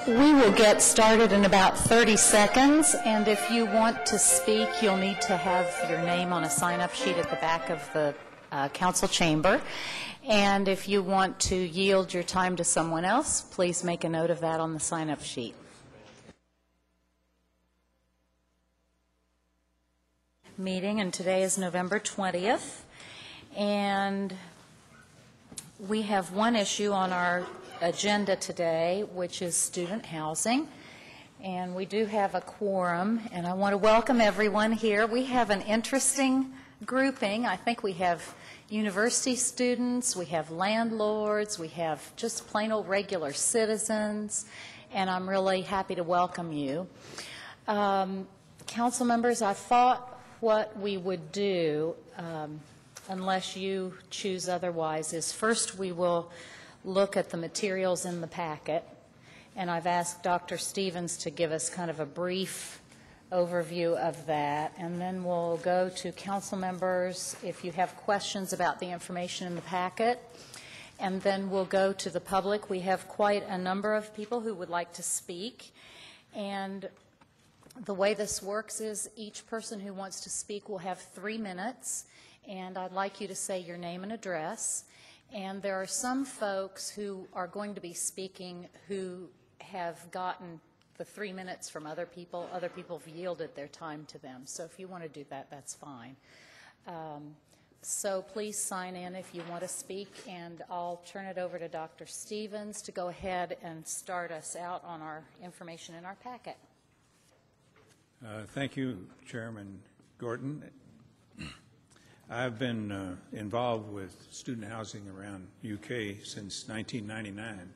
We will get started in about 30 seconds, and if you want to speak, you'll need to have your name on a sign-up sheet at the back of the council chamber. And if you want to yield your time to someone else, please make a note of that on the sign-up sheet. Meeting, and today is November 20th, and we have one issue on our agenda today, which is student housing, and we do have a quorum, and I want to welcome everyone here. We have an interesting grouping. I think we have university students, we have landlords, we have just plain old regular citizens, and I'm really happy to welcome you. Council members, I thought what we would do, unless you choose otherwise, is first we will look at the materials in the packet, and I've asked Dr. Stevens to give us kind of a brief overview of that, and then we'll go to council members if you have questions about the information in the packet, and then we'll go to the public. We have quite a number of people who would like to speak, and the way this works is each person who wants to speak will have 3 minutes, and I'd like you to say your name and address. And there are some folks who are going to be speaking who have gotten the 3 minutes from other people. Other people have yielded their time to them. So if you want to do that, that's fine. So please sign in if you want to speak, and I'll turn it over to Dr. Stevens to go ahead and start us out on our information in our packet. Thank you, Chairman Gorton. I've been involved with student housing around UK since 1999,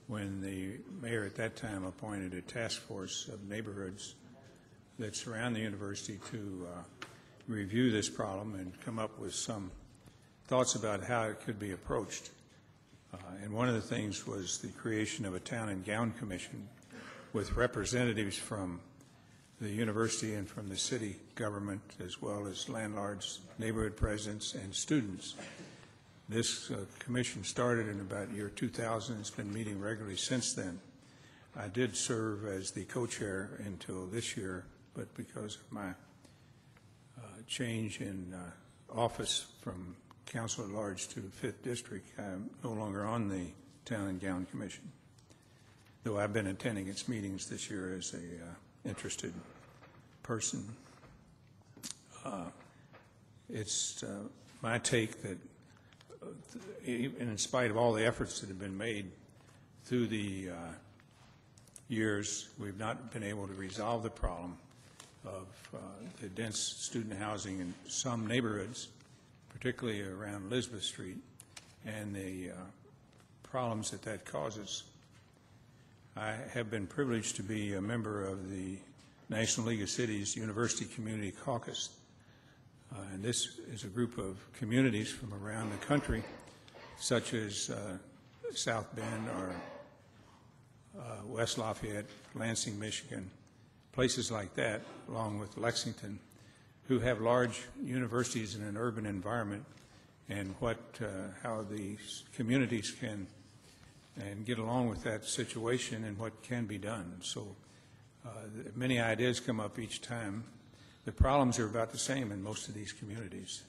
when the mayor at that time appointed a task force of neighborhoods that surround the university to review this problem and come up with some thoughts about how it could be approached. And one of the things was the creation of a town and gown commission with representatives from the university and from the city government, as well as landlords, neighborhood presidents, and students. This commission started in about year 2000. It's been meeting regularly since then. I did serve as the co-chair until this year, but because of my change in office from council at large to 5th District, I'm no longer on the Town and Gown Commission, though I've been attending its meetings this year as a interested person. It's my take that in spite of all the efforts that have been made through the years, we've not been able to resolve the problem of the dense student housing in some neighborhoods, particularly around Elizabeth Street, and the problems that that causes. I have been privileged to be a member of the National League of Cities University Community Caucus. And this is a group of communities from around the country, such as South Bend or West Lafayette, Lansing, Michigan, places like that, along with Lexington, who have large universities in an urban environment, and how these communities can get along with that situation and what can be done. So many ideas come up each time. The problems are about the same in most of these communities,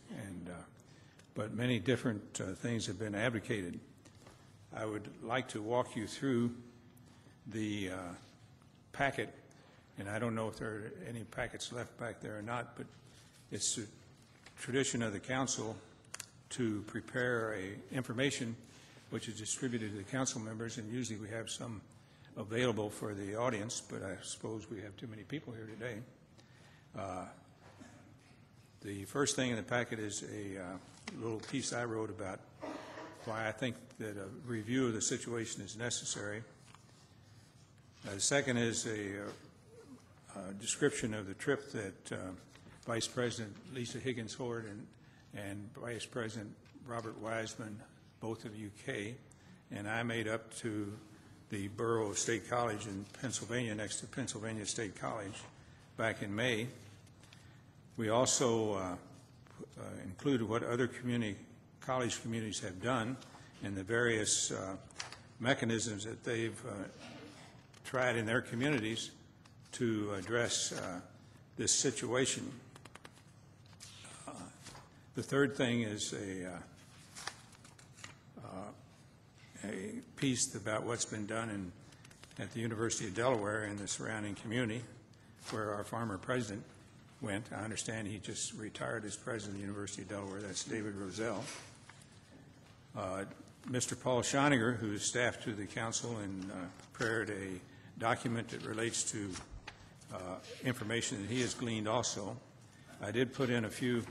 but many different things have been advocated. I would like to walk you through the packet, and I don't know if there are any packets left back there or not, but it's a tradition of the council to prepare information which is distributed to the council members, and usually we have some available for the audience, but I suppose we have too many people here today. The first thing in the packet is a little piece I wrote about why I think that a review of the situation is necessary. The second is a description of the trip that Vice President Lisa Higgins Hord and Vice President Robert Wiseman, both of UK, and I made up to the Borough of State College in Pennsylvania, next to Pennsylvania State College, back in May. We also included what other college communities have done and the various mechanisms that they've tried in their communities to address this situation. The third thing is a piece about what's been done at the University of Delaware and the surrounding community, where our former president went. I understand he just retired as president of the University of Delaware. That's David Rozelle. Mr. Paul Schoniger, who is staff to the council, and prepared a document that relates to information that he has gleaned also. I did put in a few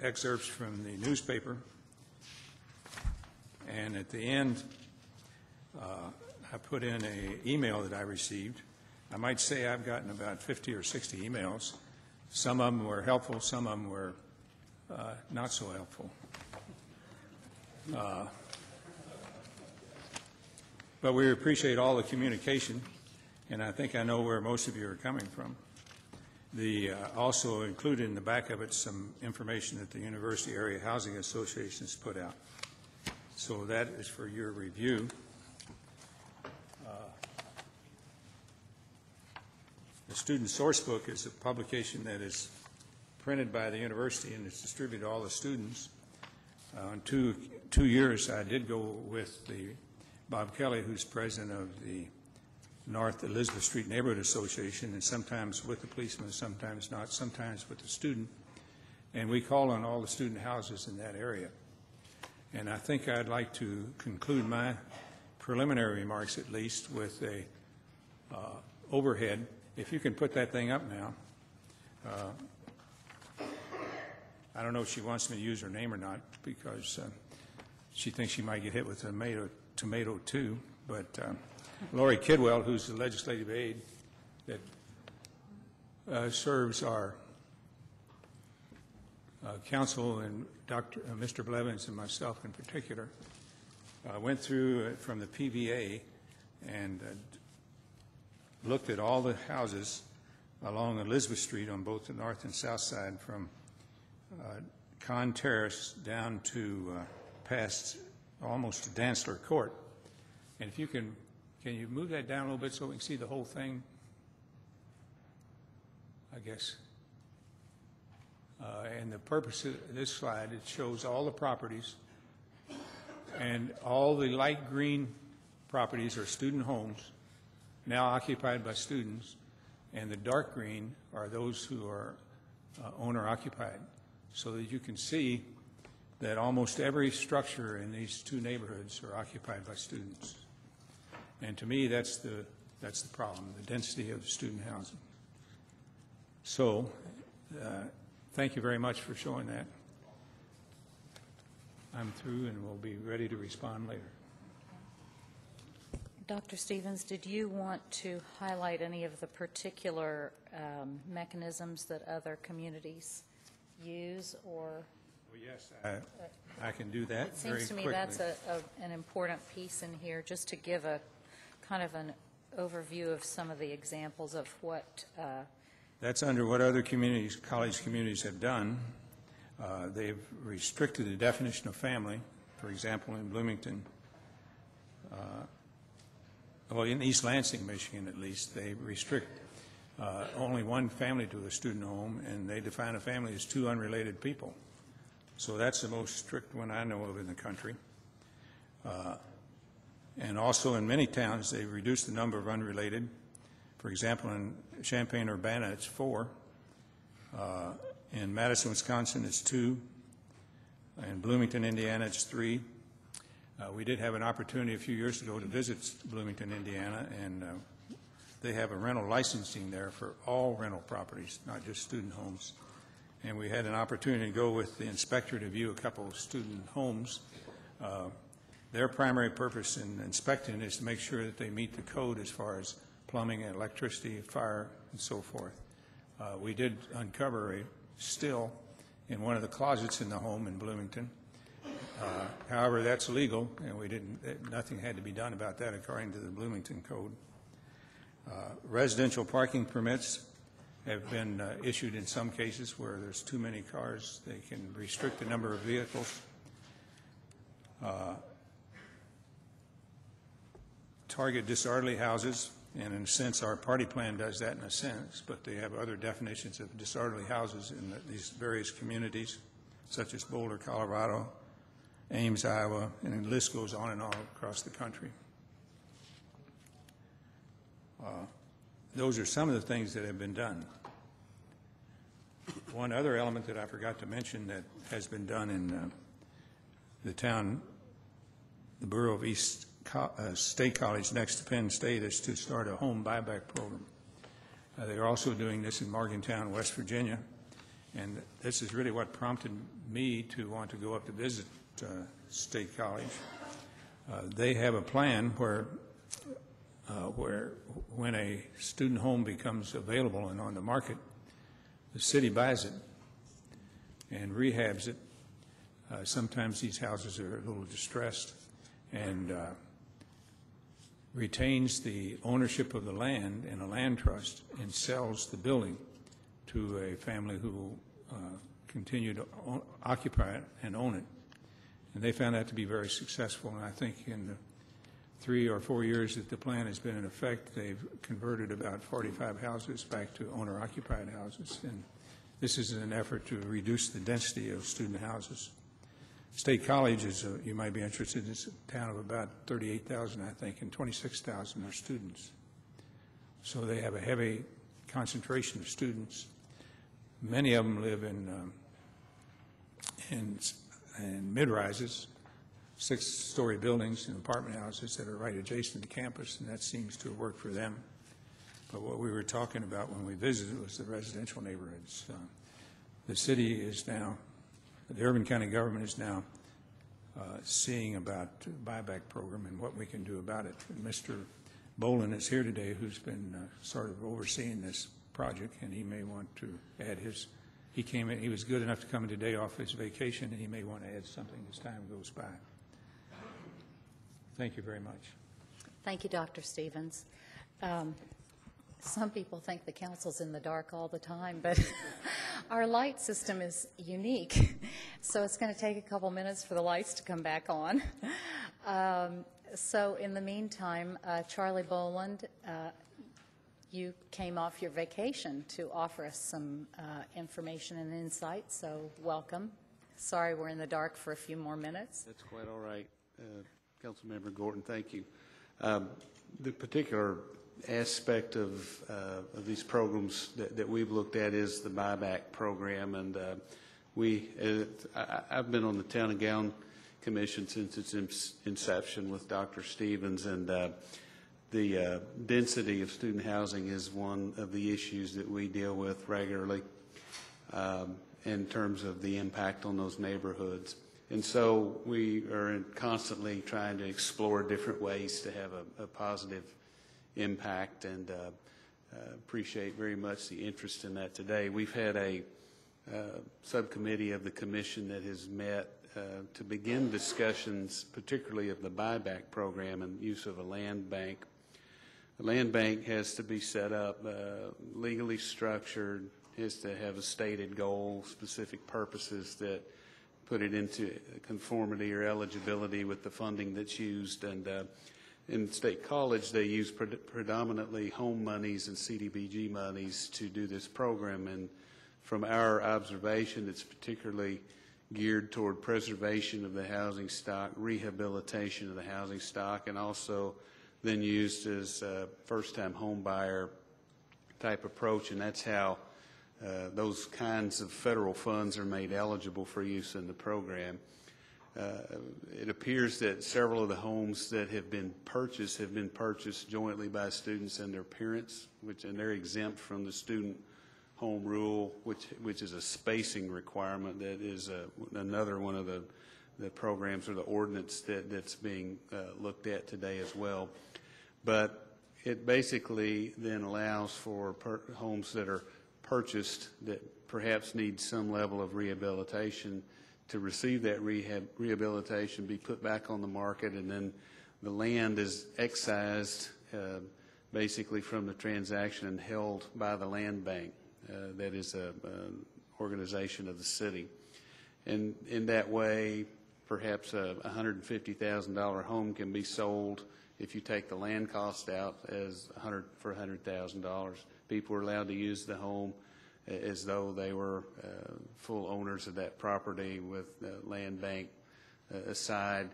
excerpts from the newspaper, and at the end I put in an email that I received. I might say I've gotten about 50 or 60 emails. Some of them were helpful, some of them were not so helpful. But we appreciate all the communication, and I think I know where most of you are coming from. Also included in the back of it some information that the University Area Housing Association has put out. So that is for your review. The Student Source Book is a publication that is printed by the university and it's distributed to all the students. In two years, I did go with Bob Kelly, who's president of the North Elizabeth Street Neighborhood Association, and sometimes with the policeman, sometimes not, sometimes with the student. And we call on all the student houses in that area. And I think I'd like to conclude my preliminary remarks, at least, with a overhead. If you can put that thing up now. I don't know if she wants me to use her name or not, because she thinks she might get hit with a tomato too. But Lori Kidwell, who's the legislative aide that serves our council, and Mr. Blevins and myself in particular, went through from the PVA and looked at all the houses along Elizabeth Street on both the north and south side, from Conn Terrace down to past almost to Dantzler Court. And if you can you move that down a little bit so we can see the whole thing? I guess. And the purpose of this slide, it shows all the properties, and all the light green properties are student homes now occupied by students, and the dark green are those who are owner occupied, so that you can see that almost every structure in these two neighborhoods are occupied by students. And to me, that's the problem, the density of student housing. So thank you very much for showing that. I'm through, and we'll be ready to respond later. Dr. Stevens, did you want to highlight any of the particular mechanisms that other communities use, or? Well, yes, I can do that very quickly. It seems to me that's an important piece in here, just to give a kind of an overview of some of the examples of what. That's under what other communities, college communities have done. They've restricted the definition of family. For example, in Bloomington, well, in East Lansing, Michigan, at least, they restrict only one family to a student home, and they define a family as two unrelated people. So that's the most strict one I know of in the country. And also in many towns, they've reduced the number of unrelated. For example, in Champaign-Urbana, it's 4. In Madison, Wisconsin, it's 2. In Bloomington, Indiana, it's 3. We did have an opportunity a few years ago to visit Bloomington, Indiana, and they have a rental licensing there for all rental properties, not just student homes. And we had an opportunity to go with the inspector to view a couple of student homes. Their primary purpose in inspecting is to make sure that they meet the code as far as plumbing, electricity, fire, and so forth. We did uncover a still in one of the closets in the home in Bloomington. However, that's legal, and nothing had to be done about that according to the Bloomington Code. Residential parking permits have been issued in some cases where there's too many cars. They can restrict the number of vehicles. Target disorderly houses, and in a sense our party plan does that in a sense, but they have other definitions of disorderly houses in these various communities, such as Boulder, Colorado, Ames, Iowa, and the list goes on and on across the country. Those are some of the things that have been done. One other element that I forgot to mention that has been done in the town, the borough of East State College next to Penn State, is to start a home buyback program. They're also doing this in Morgantown, West Virginia, and this is really what prompted me to want to go up to visit State College. They have a plan where when a student home becomes available and on the market, the city buys it and rehabs it. Sometimes these houses are a little distressed, and retains the ownership of the land in a land trust and sells the building to a family who will continue to occupy it and own it. And they found that to be very successful, and I think in the 3 or 4 years that the plan has been in effect, they've converted about 45 houses back to owner-occupied houses, and this is an effort to reduce the density of student houses. State College is, you might be interested, it's a town of about 38,000, I think, and 26,000 are students. So they have a heavy concentration of students. Many of them live in mid-rises, 6-story buildings and apartment houses that are right adjacent to campus, and that seems to work for them. But what we were talking about when we visited was the residential neighborhoods. The city is now, the Urban County government is now seeing about the buyback program and what we can do about it. And Mr. Bolin is here today, who's been sort of overseeing this project, and he may want to add his. He came in, he was good enough to come in today off his vacation, and he may want to add something as time goes by. Thank you very much. Thank you, Dr. Stevens. Some people think the council's in the dark all the time, but our light system is unique, so it's going to take a couple minutes for the lights to come back on. So in the meantime, Charlie Boland, you came off your vacation to offer us some information and insight, so welcome. Sorry we're in the dark for a few more minutes. That's quite all right. Councilmember Gorton, thank you. The particular aspect of these programs that we've looked at is the buyback program, and I've been on the Town of Gowan Commission since its inception with Dr. Stevens, and the density of student housing is one of the issues that we deal with regularly in terms of the impact on those neighborhoods. And so we are constantly trying to explore different ways to have a positive impact, and appreciate very much the interest in that today. We've had a subcommittee of the commission that has met to begin discussions, particularly of the buyback program and use of a land bank. The land bank has to be set up, legally structured, has to have a stated goal, specific purposes that put it into conformity or eligibility with the funding that's used. And in State College, they use predominantly home monies and CDBG monies to do this program. And from our observation, it's particularly geared toward preservation of the housing stock, rehabilitation of the housing stock, and also then used as a first-time home buyer type approach. And that's how those kinds of federal funds are made eligible for use in the program. it appears that several of the homes that have been purchased jointly by students and their parents, and they're exempt from the student home rule, which is a spacing requirement. That is another one of the programs or the ordinance that's being looked at today as well. But it basically then allows for homes that are purchased that perhaps need some level of rehabilitation to receive that rehabilitation, be put back on the market, and then the land is excised basically from the transaction and held by the land bank. That is an organization of the city. And in that way, perhaps a $150,000 home can be sold if you take the land cost out for $100,000. People are allowed to use the home as though they were full owners of that property with the land bank aside.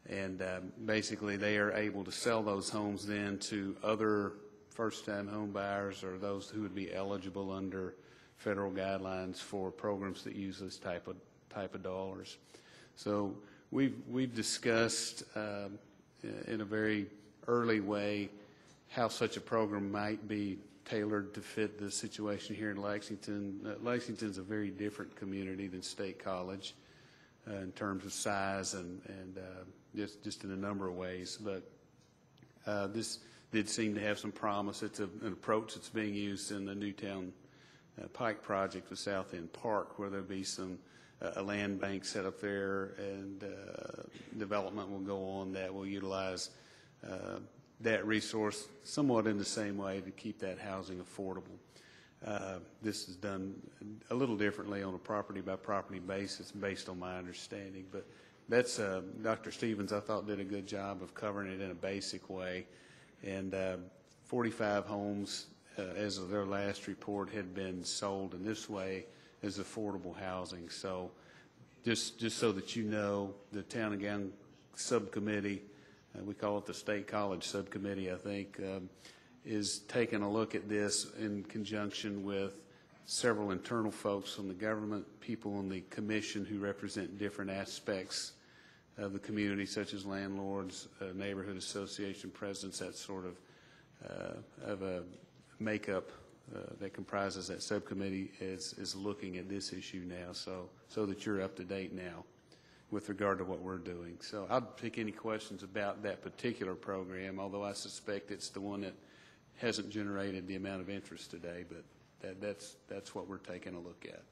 And basically they are able to sell those homes then to other first-time home buyers or those who would be eligible under federal guidelines for programs that use this type of dollars. So we've discussed in a very early way how such a program might be tailored to fit the situation here in Lexington. Lexington's a very different community than State College in terms of size and just in a number of ways. But this did seem to have some promise. It's an approach that's being used in the Newtown Pike project with South End Park, where there'll be a land bank set up there, and development will go on that will utilize that resource somewhat in the same way to keep that housing affordable. This is done a little differently on a property-by-property basis based on my understanding, but that's Dr. Stevens, I thought, did a good job of covering it in a basic way. And 45 homes, as of their last report, had been sold in this way as affordable housing. So just so that you know, the Town and Gown Subcommittee, we call it the State College Subcommittee, I think, is taking a look at this in conjunction with several internal folks from the government, people on the commission who represent different aspects of the community, such as landlords, neighborhood association presidents, that sort of a makeup that comprises that subcommittee is looking at this issue now, so that you're up to date now with regard to what we're doing. So I'll take any questions about that particular program, although I suspect it's the one that hasn't generated the amount of interest today, but that's what we're taking a look at.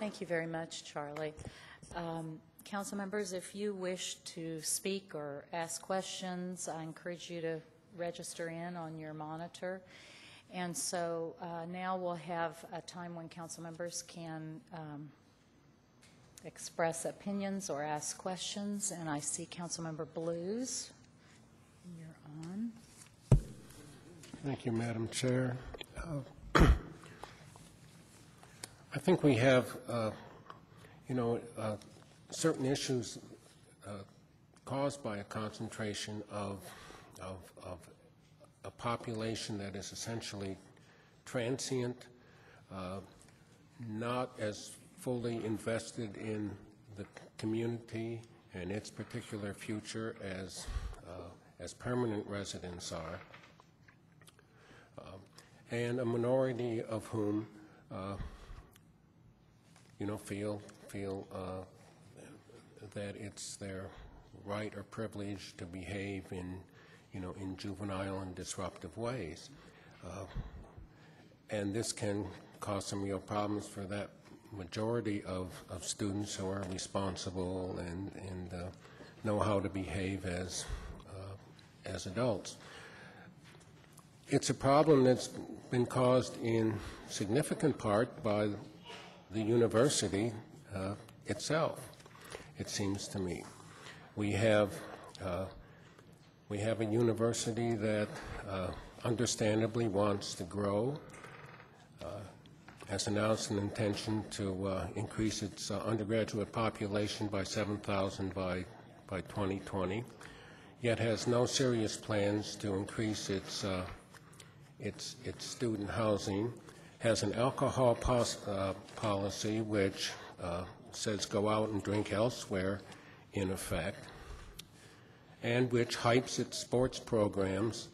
Thank you very much, Charlie. Council members, if you wish to speak or ask questions, I encourage you to register in on your monitor. And so now we'll have a time when council members can express opinions or ask questions. And I see Councilmember Blues. You're on. Thank you, Madam Chair. I think we have, certain issues caused by a concentration of a population that is essentially transient, not as fully invested in the community and its particular future as permanent residents are, and a minority of whom, feel that it's their right or privilege to behave in juvenile and disruptive ways. And this can cause some real problems for that majority of students who are responsible and know how to behave as adults. It's a problem that's been caused in significant part by the university itself, it seems to me. We have a university that understandably wants to grow, has announced an intention to increase its undergraduate population by 7,000 by 2020, yet has no serious plans to increase its student housing, has an alcohol policy which says go out and drink elsewhere in effect, and which hypes its sports programs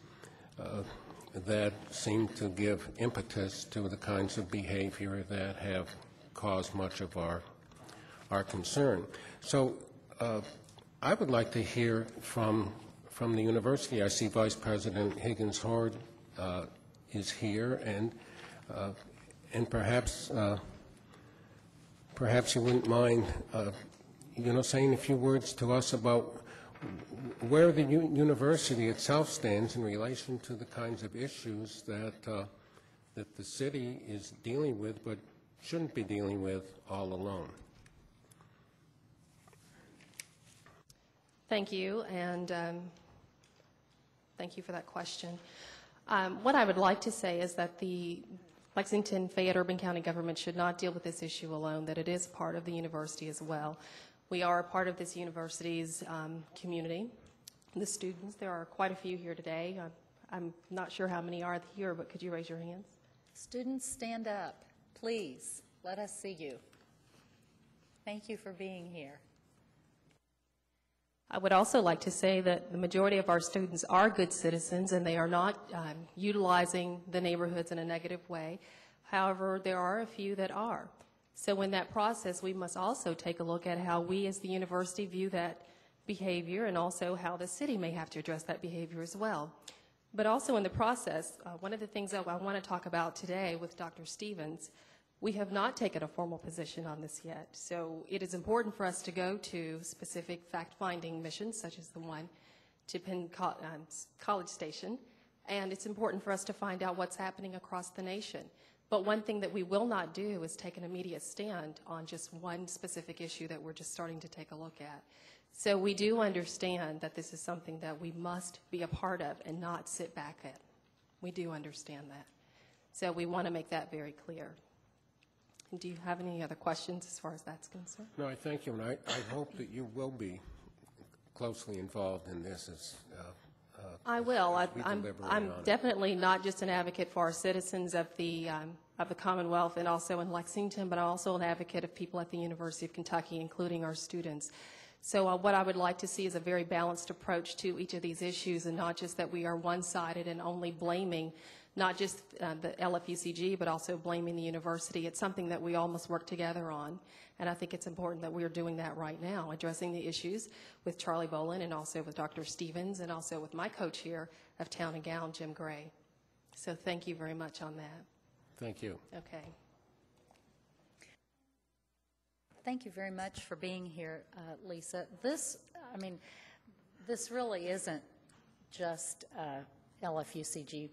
that seem to give impetus to the kinds of behavior that have caused much of our concern. So I would like to hear from the university. I see Vice President Higgins-Hord is here, and perhaps you wouldn't mind, saying a few words to us about where the university itself stands in relation to the kinds of issues that the city is dealing with, but shouldn't be dealing with all alone. Thank you, and thank you for that question. What I would like to say is that the Lexington Fayette Urban County government should not deal with this issue alone, that it is part of the university as well. We are a part of this university's community. The students, there are quite a few here today. I'm not sure how many are here, but could you raise your hands? Students, stand up. Please, let us see you. Thank you for being here. I would also like to say that the majority of our students are good citizens and they are not utilizing the neighborhoods in a negative way. However, there are a few that are. So in that process, we must also take a look at how we as the university view that behavior and also how the city may have to address that behavior as well. But also in the process, one of the things that I want to talk about today with Dr. Stevens, we have not taken a formal position on this yet. So it is important for us to go to specific fact-finding missions, such as the one to Penn College Station, and it's important for us to find out what's happening across the nation. But one thing that we will not do is take an immediate stand on just one specific issue that we're just starting to take a look at. So we do understand that this is something that we must be a part of and not sit back at. We do understand that. So we want to make that very clear. Do you have any other questions as far as that's concerned? No, I thank you, and I hope that you will be closely involved in this as I will. I'm definitely not just an advocate for our citizens of the Commonwealth and also in Lexington, but I'm also an advocate of people at the University of Kentucky, including our students. So what I would like to see is a very balanced approach to each of these issues, and not just that we are one-sided and only blaming not just the LFUCG, but also blaming the university. It's something that we all must work together on, and I think it's important that we are doing that right now, addressing the issues with Charlie Bolin and also with Dr. Stevens and also with my coach here of Town and Gown, Jim Gray. So thank you very much on that. Thank you. Okay. Thank you very much for being here, Lisa. This really isn't just LFUCG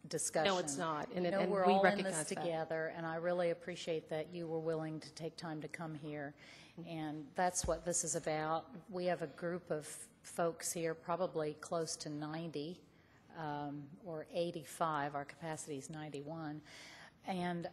discussion. No, it's not. And we're we all in recognize this that together, and I really appreciate that you were willing to take time to come here. And that's what this is about. We have a group of folks here, probably close to 90 or 85. Our capacity is 91. And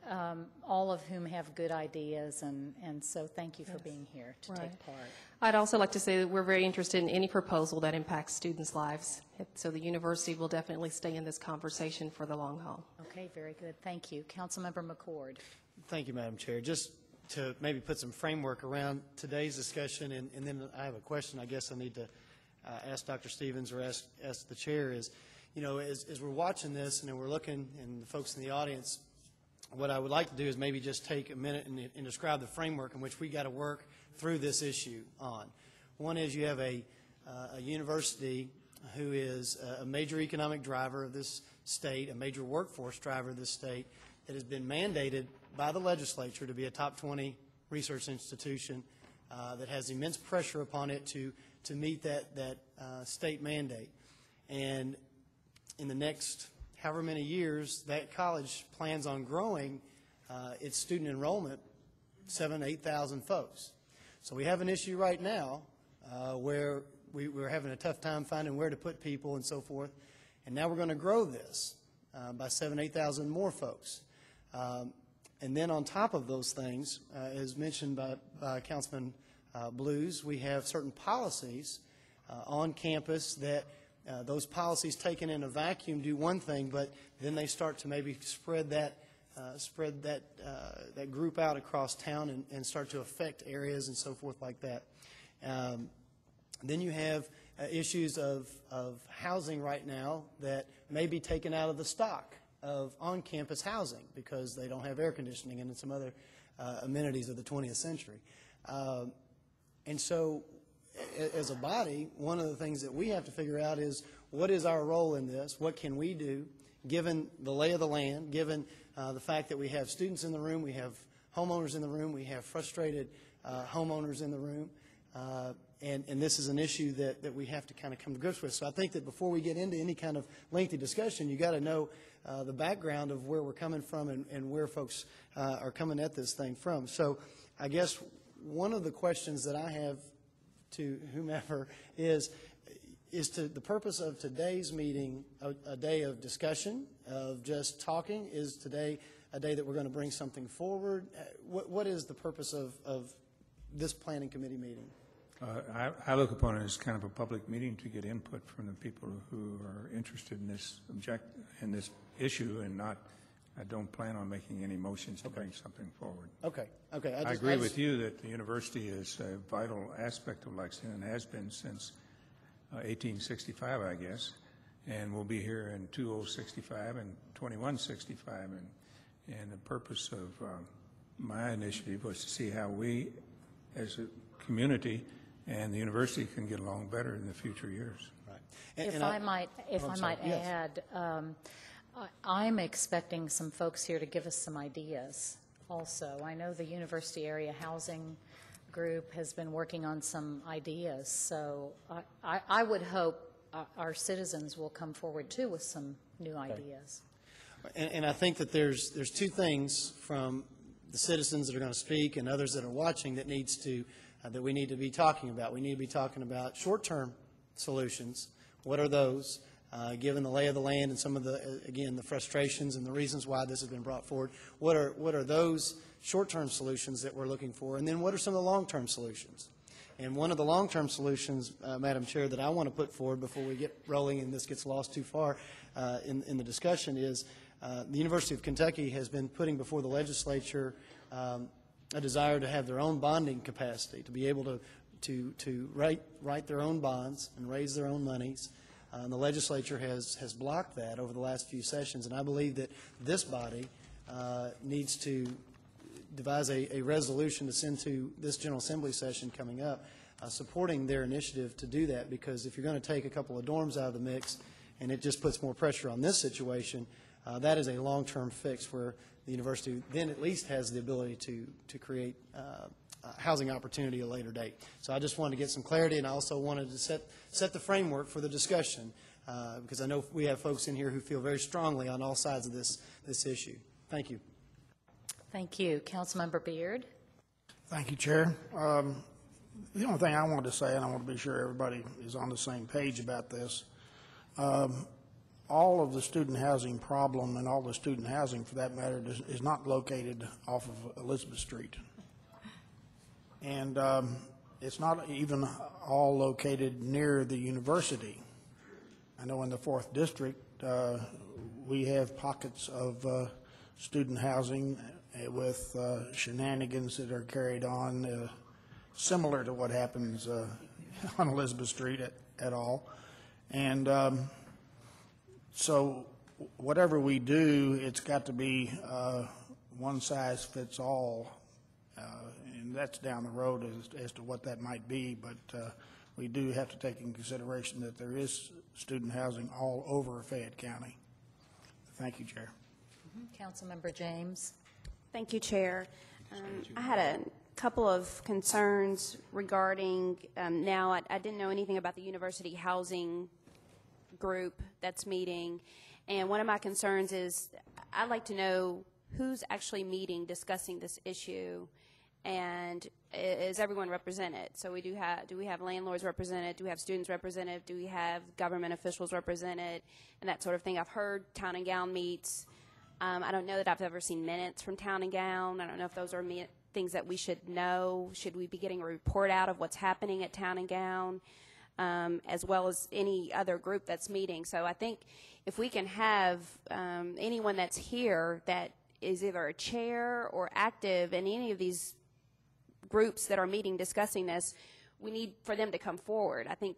all of whom have good ideas, and so thank you for being here to take part. I'd also like to say that we're very interested in any proposal that impacts students' lives. So the university will definitely stay in this conversation for the long haul. Okay, very good. Thank you. Councilmember McCord. Thank you, Madam Chair. Just to maybe put some framework around today's discussion, and then I have a question I guess I need to ask Dr. Stevens or ask the chair is, as we're watching this and we're looking, and the folks in the audience, what I would like to do is maybe just take a minute and describe the framework in which we got to work through this issue on. One is you have a university who is a major economic driver of this state, a major workforce driver of this state, that has been mandated by the legislature to be a top 20 research institution that has immense pressure upon it to meet that state mandate. And in the next however many years, that college plans on growing its student enrollment 7,000 to 8,000 folks. So we have an issue right now where we're having a tough time finding where to put people and so forth. And now we're going to grow this by 7,000 to 8,000 more folks. And then on top of those things, as mentioned by Councilman Blues, we have certain policies on campus that those policies taken in a vacuum do one thing, but then they start to maybe spread that group out across town and start to affect areas and so forth like that. Then you have issues of housing right now that may be taken out of the stock of on-campus housing because they don't have air conditioning and some other amenities of the 20th century. And so as a body, one of the things that we have to figure out is what is our role in this? What can we do given the lay of the land, given the fact that we have students in the room, we have homeowners in the room, we have frustrated homeowners in the room, and this is an issue that we have to kind of come to grips with. So I think that before we get into any kind of lengthy discussion, you got to know the background of where we're coming from and where folks are coming at this thing from. So I guess one of the questions that I have to whomever is to the purpose of today's meeting a day of discussion, of just talking? Is today a day that we're going to bring something forward? What is the purpose of this planning committee meeting? I look upon it as kind of a public meeting to get input from the people who are interested in this issue, and I don't plan on making any motions to bring something forward. Okay. I agree with you that the university is a vital aspect of Lexington and has been since 1865, I guess, and we'll be here in 2065 and 2165. And the purpose of my initiative was to see how we, as a community and the university, can get along better in the future years. Right. If I might Yes. add, I'm expecting some folks here to give us some ideas also. I know the University Area Housing Group has been working on some ideas, so I would hope our citizens will come forward too with some new ideas. And I think that there's two things from the citizens that are going to speak and others that are watching that that we need to be talking about. We need to be talking about short-term solutions. What are those? Given the lay of the land and some of the, again, the frustrations and the reasons why this has been brought forward, what are those short-term solutions that we're looking for? And then what are some of the long-term solutions? And one of the long-term solutions, Madam Chair, that I want to put forward before we get rolling and this gets lost too far in the discussion is the University of Kentucky has been putting before the legislature a desire to have their own bonding capacity, to be able to write their own bonds and raise their own monies. And the legislature has blocked that over the last few sessions, and I believe that this body needs to devise a resolution to send to this General Assembly session coming up, supporting their initiative to do that, because if you're going to take a couple of dorms out of the mix and it just puts more pressure on this situation, that is a long-term fix where the university then at least has the ability to create housing opportunity at a later date. So I just wanted to get some clarity, and I also wanted to set the framework for the discussion, because I know we have folks in here who feel very strongly on all sides of this issue. Thank you. Thank you. Councilmember Beard. Thank you, Chair. The only thing I wanted to say, and I want to be sure everybody is on the same page about this, all of the student housing problem and all the student housing, for that matter, is not located off of Elizabeth Street. And it's not even all located near the university. I know in the 4th District, we have pockets of student housing with shenanigans that are carried on similar to what happens on Elizabeth Street at all. And so whatever we do, it's got to be one size fits all, and that's down the road as to what that might be, but we do have to take in consideration that there is student housing all over Fayette County. Thank you, Chair. Councilmember James. Thank you, Chair. I had a couple of concerns regarding, now I didn't know anything about the university housing group that's meeting, and one of my concerns is I'd like to know who's actually meeting, discussing this issue, and is everyone represented? So do we have landlords represented? Do we have students represented? Do we have government officials represented? And that sort of thing. I've heard Town and Gown meets. I don't know that I've ever seen minutes from Town and Gown. I don't know if those are things that we should know. Should we be getting a report out of what's happening at Town and Gown, as well as any other group that's meeting? So I think if we can have anyone that's here that is either a chair or active in any of these groups that are meeting discussing this, we need for them to come forward. I think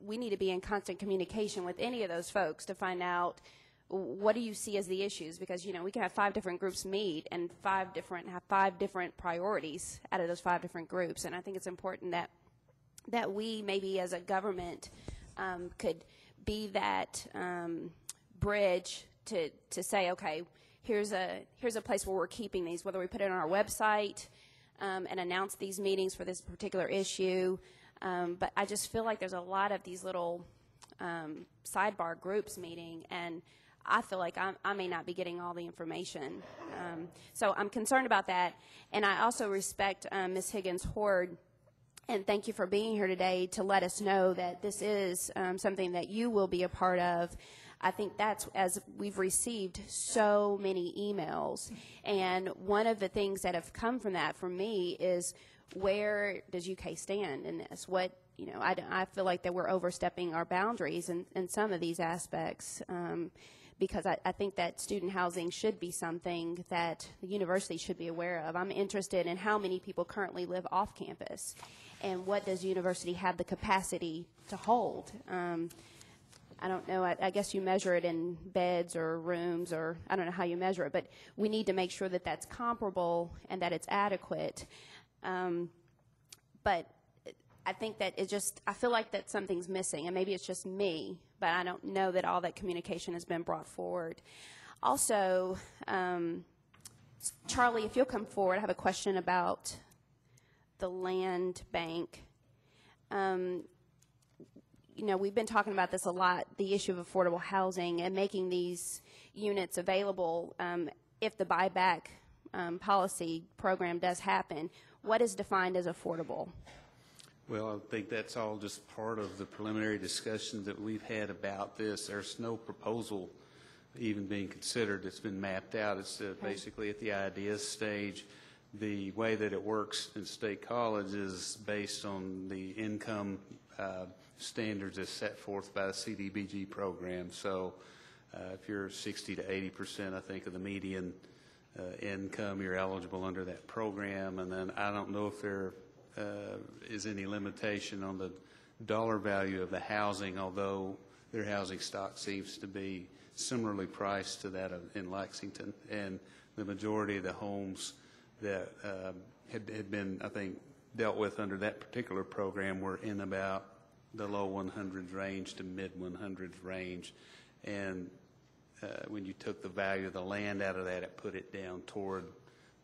we need to be in constant communication with any of those folks to find out, what do you see as the issues? Because, you know, we can have 5 different groups meet and have 5 different priorities out of those 5 different groups. And I think it's important that we maybe as a government could be that bridge to say, okay, here's a place where we're keeping these, whether we put it on our website and announce these meetings for this particular issue. But I just feel like there's a lot of these little sidebar groups meeting, and I feel like I may not be getting all the information. So I'm concerned about that. And I also respect Ms. Higgins-Hord, and thank you for being here today to let us know that this is something that you will be a part of. I think that's, as we've received so many emails, and one of the things that have come from that for me is, where does UK stand in this? What, you know, I feel like that we're overstepping our boundaries in some of these aspects, because I think that student housing should be something that the university should be aware of. I'm interested in how many people currently live off campus, and what does the university have the capacity to hold? I don't know, I guess you measure it in beds or rooms, or I don't know how you measure it, but we need to make sure that that's comparable and that it's adequate. But I think that I feel like that something's missing, and maybe it's just me, but I don't know that all that communication has been brought forward. Also, Charlie, if you'll come forward, I have a question about the land bank. You know, we've been talking about this a lot, the issue of affordable housing and making these units available if the buyback policy program does happen. What is defined as affordable? Well, I think that's all just part of the preliminary discussions that we've had about this. There's no proposal even being considered. It's been mapped out. It's basically at the ideas stage. The way that it works in State College is based on the income standards as set forth by the CDBG program. So if you're 60 to 80%, I think, of the median income, you're eligible under that program. And then I don't know if there is any limitation on the dollar value of the housing, although their housing stock seems to be similarly priced to that in Lexington. And the majority of the homes that had been, I think, dealt with under that particular program were in about the low 100s range to mid 100s range. And when you took the value of the land out of that, it put it down toward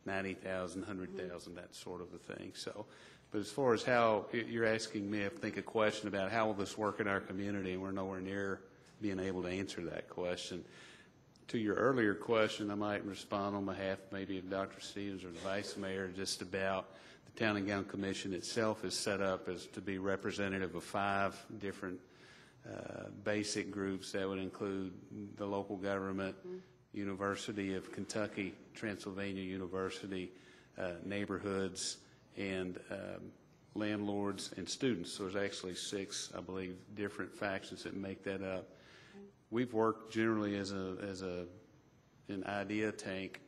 90,000, 100,000, that sort of a thing. So, but as far as how you're asking me, I think, a question about how will this work in our community, and we're nowhere near being able to answer that question. To your earlier question, I might respond on behalf maybe of Dr. Stevens or the Vice Mayor, just about the Town and Gown Commission itself is set up as to be representative of 5 different basic groups that would include the local government, University of Kentucky, Transylvania University, neighborhoods, and landlords and students. So there's actually 6, I believe, different factions that make that up. We've worked generally as an idea tank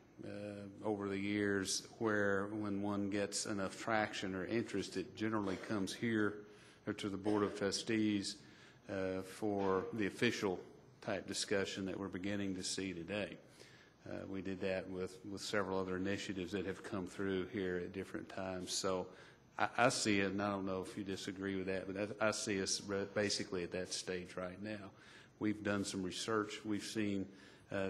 over the years, where when one gets enough traction or interest, it generally comes here or to the Board of Trustees for the official type discussion that we're beginning to see today. We did that with several other initiatives that have come through here at different times. So I see it, and I don't know if you disagree with that, but I see us basically at that stage right now. We've done some research. We've seen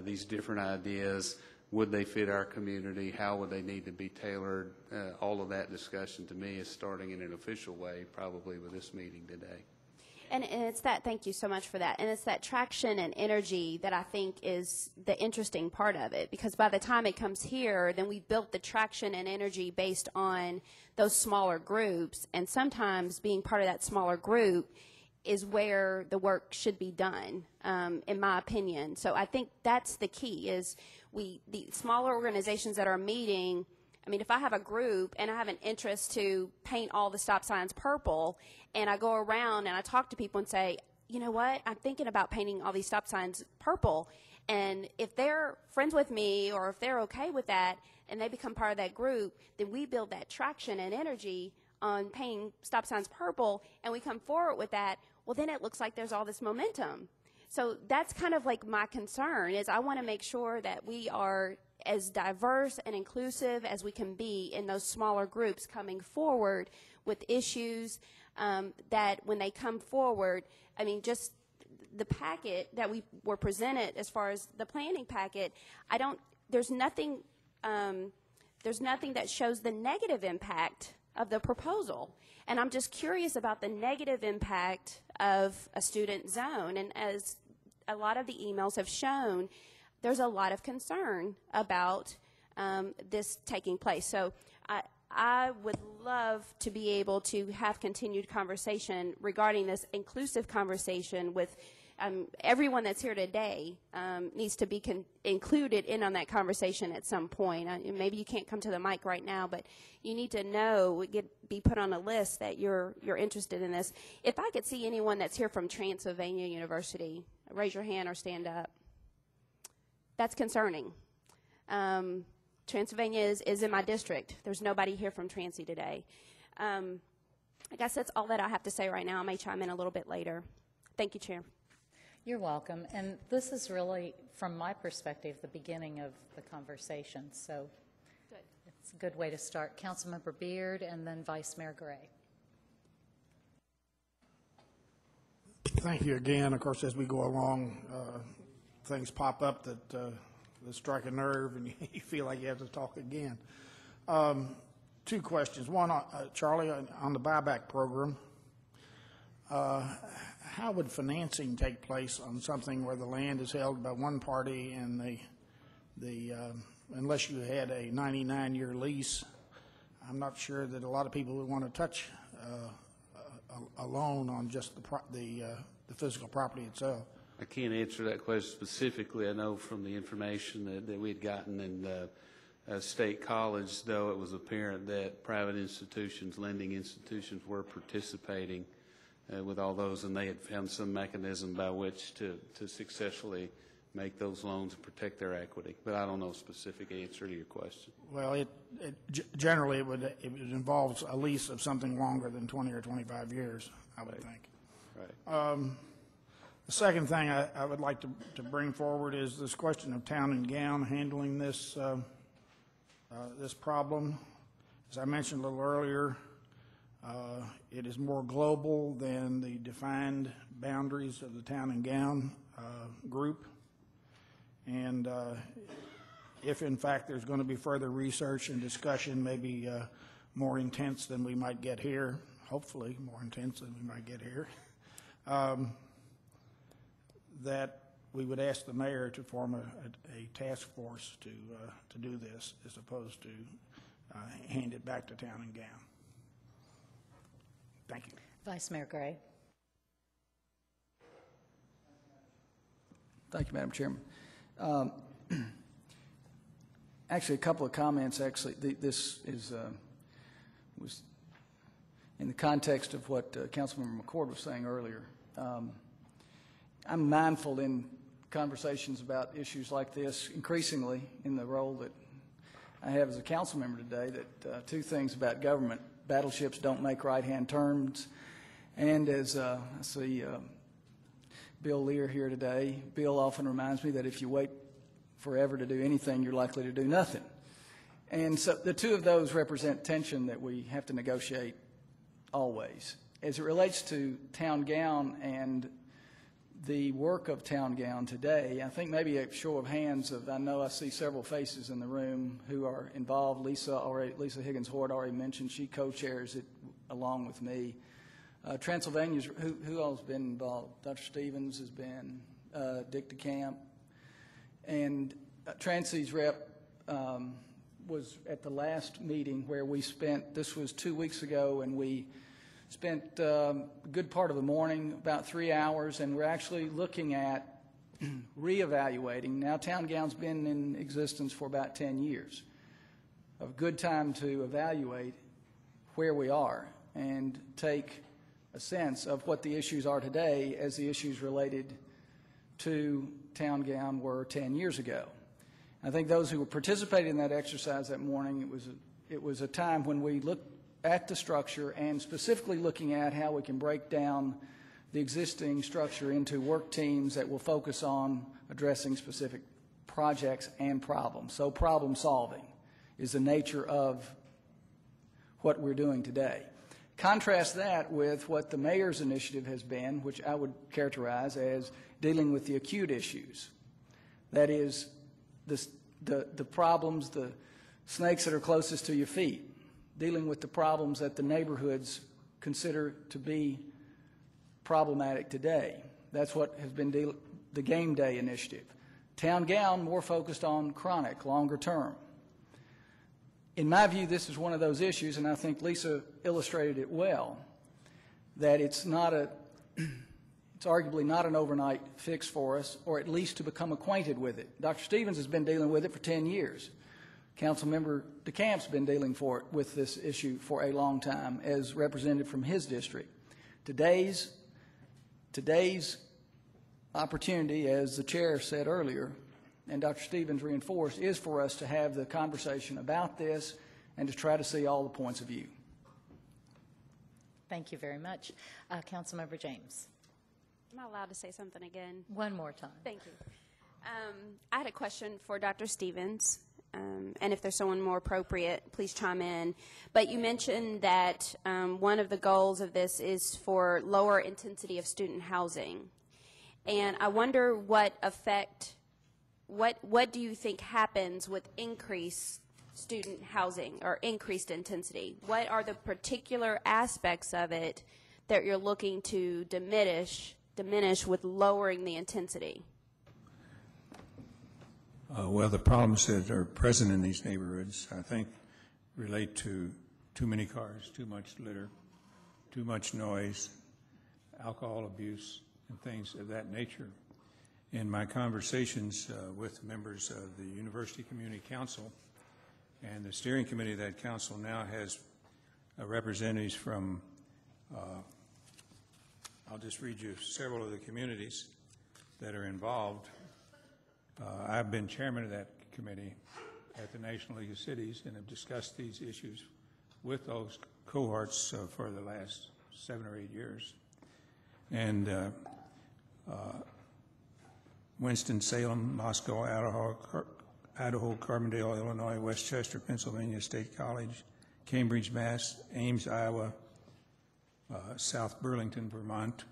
these different ideas. Would they fit our community? How would they need to be tailored? All of that discussion, to me, is starting in an official way, probably with this meeting today. And it's that, thank you so much for that. And it's that traction and energy that I think is the interesting part of it, because by the time it comes here, then we've built the traction and energy based on those smaller groups. And sometimes being part of that smaller group is where the work should be done, in my opinion. So I think that's the key, is the smaller organizations that are meeting. I mean, if I have a group and I have an interest to paint all the stop signs purple, and I go around and I talk to people and say, you know what, I'm thinking about painting all these stop signs purple, and if they're friends with me or if they're okay with that and they become part of that group, then we build that traction and energy on painting stop signs purple and we come forward with that, well, then it looks like there's all this momentum. So that's kind of like my concern, is I want to make sure that we are as diverse and inclusive as we can be in those smaller groups coming forward with issues that when they come forward, I mean, just the packet that we were presented as far as the planning packet, there's nothing that shows the negative impact of the proposal. And I'm just curious about the negative impact of a student zone. And as a lot of the emails have shown, there's a lot of concern about this taking place. So I would love to be able to have continued conversation regarding this inclusive conversation with everyone that's here today needs to be included in on that conversation at some point. Maybe you can't come to the mic right now, but you need to know, be put on a list that you're interested in this. If I could see anyone that's here from Transylvania University, raise your hand or stand up. That's concerning. Transylvania is in my district. There's nobody here from Transy today. I guess that's all that I have to say right now. I may chime in a little bit later. Thank you, Chair. You're welcome. And this is really, from my perspective, the beginning of the conversation. So Good. It's a good way to start. Councilmember Beard and then Vice Mayor Gray. Thank you again. Of course, as we go along, things pop up that strike a nerve, and you feel like you have to talk again. Two questions. One, Charlie, on the buyback program, how would financing take place on something where the land is held by one party and unless you had a 99-year lease? I'm not sure that a lot of people would want to touch a loan on just the physical property itself. I can't answer that question specifically. I know from the information that we had gotten in State College, though, it was apparent that private institutions, lending institutions, were participating with all those, and they had found some mechanism by which to successfully make those loans and protect their equity. But I don't know a specific answer to your question. Well, generally it involves a lease of something longer than 20 or 25 years, I would think. Right. The second thing I would like to bring forward is this question of Town and Gown handling this this problem. As I mentioned a little earlier, it is more global than the defined boundaries of the Town and Gown group. And if, in fact, there's going to be further research and discussion, maybe more intense than we might get here, hopefully more intense than we might get here, that we would ask the mayor to form a task force to do this, as opposed to hand it back to Town and Gown. Thank you. Vice Mayor Gray. Thank you, Madam Chairman. Actually, a couple of comments. Actually, this is was in the context of what Councilmember McCord was saying earlier. I'm mindful in conversations about issues like this, increasingly in the role that I have as a council member today, that two things about government: battleships don't make right-hand turns, and as I see Bill Lear here today, Bill often reminds me that if you wait forever to do anything, you're likely to do nothing. And so the two of those represent tension that we have to negotiate always. As it relates to Town Gown and the work of Town Gown today, I think maybe a show of hands of, I know I see several faces in the room who are involved. Lisa Higgins Hort already mentioned, she co-chairs it along with me. Transylvania's, who else has been involved? Dr. Stevens has been, Dick DeCamp. And Transy's rep was at the last meeting where we spent, this was 2 weeks ago, and we spent a good part of the morning, about 3 hours, and we're actually looking at reevaluating. Now, Town Gown's been in existence for about 10 years. A good time to evaluate where we are and take a sense of what the issues are today as the issues related to Town Gown were 10 years ago. I think those who participated in that exercise that morning, it was a time when we looked at the structure and specifically looking at how we can break down the existing structure into work teams that will focus on addressing specific projects and problems. So problem solving is the nature of what we're doing today. Contrast that with what the mayor's initiative has been, which I would characterize as dealing with the acute issues. That is, the problems, the snakes that are closest to your feet, dealing with the problems that the neighborhoods consider to be problematic today. That's what has been the Game Day initiative. Town Gown more focused on chronic, longer term. In my view, this is one of those issues, and I think Lisa illustrated it well, that it's arguably not an overnight fix for us, or at least to become acquainted with it. Dr. Stevens has been dealing with it for 10 years. Councilmember DeCamp's been dealing with this issue for a long time as represented from his district. Today's opportunity, as the chair said earlier, and Dr. Stevens reinforced, is for us to have the conversation about this and to try to see all the points of view. Thank you very much. Councilmember James. Am I allowed to say something again? One more time. Thank you. I had a question for Dr. Stevens, and if there's someone more appropriate, please chime in. But you mentioned that one of the goals of this is for lower intensity of student housing. And I wonder what do you think happens with increased student housing or increased intensity? What are the particular aspects of it that you're looking to diminish with lowering the intensity? Well, the problems that are present in these neighborhoods, I think, relate to too many cars, too much litter, too much noise, alcohol abuse, and things of that nature. In my conversations with members of the University Community Council and the steering committee of that council now has representatives from, I'll just read you several of the communities that are involved. I've been chairman of that committee at the National League of Cities and have discussed these issues with those cohorts for the last 7 or 8 years. And Winston-Salem, Moscow, Idaho, Carbondale, Illinois, Westchester, Pennsylvania State College, Cambridge, Mass., Ames, Iowa, South Burlington, Vermont,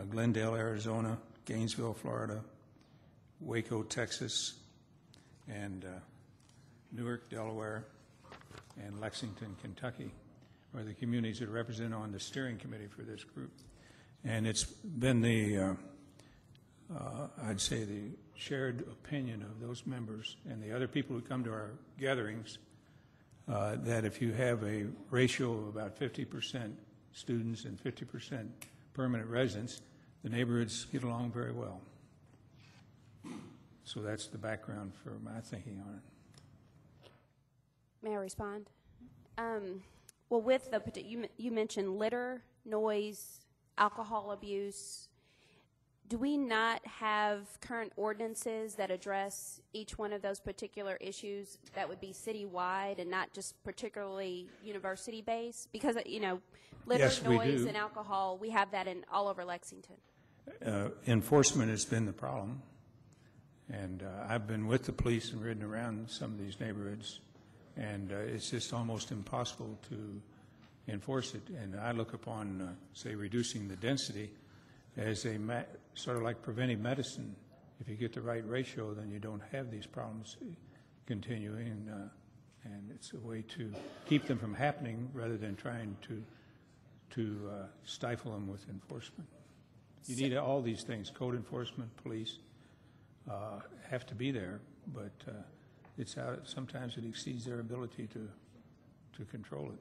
Glendale, Arizona, Gainesville, Florida, Waco, Texas, and Newark, Delaware, and Lexington, Kentucky are the communities that are represented on the steering committee for this group. And it's been the I'd say the shared opinion of those members and the other people who come to our gatherings that if you have a ratio of about 50% students and 50% permanent residents, the neighborhoods get along very well. So that's the background for my thinking on it. May I respond? Well, with the you mentioned litter, noise, alcohol abuse. Do we not have current ordinances that address each one of those particular issues that would be citywide and not just particularly university-based? Because, you know, litter, Yes, noise, and alcohol, we have that in all over Lexington. Enforcement has been the problem. And I've been with the police and ridden around some of these neighborhoods, and it's just almost impossible to enforce it. And I look upon, say, reducing the density as a sort of like preventive medicine. If you get the right ratio, then you don't have these problems continuing, and it's a way to keep them from happening rather than trying to stifle them with enforcement. You need all these things: code enforcement, police. Have to be there, but it's out. Sometimes it exceeds their ability to control it.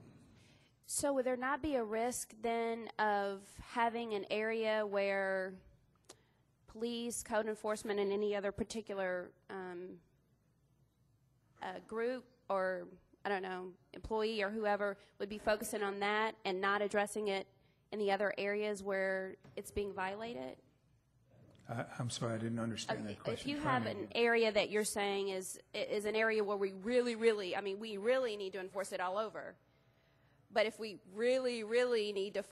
So would there not be a risk then of having an area where police, code enforcement, and any other particular group or, I don't know, employee or whoever would be focusing on that and not addressing it in the other areas where it's being violated? I'm sorry, I didn't understand that question. If you have an area that you're saying is an area where we really need to enforce it all over, But if we really, really need to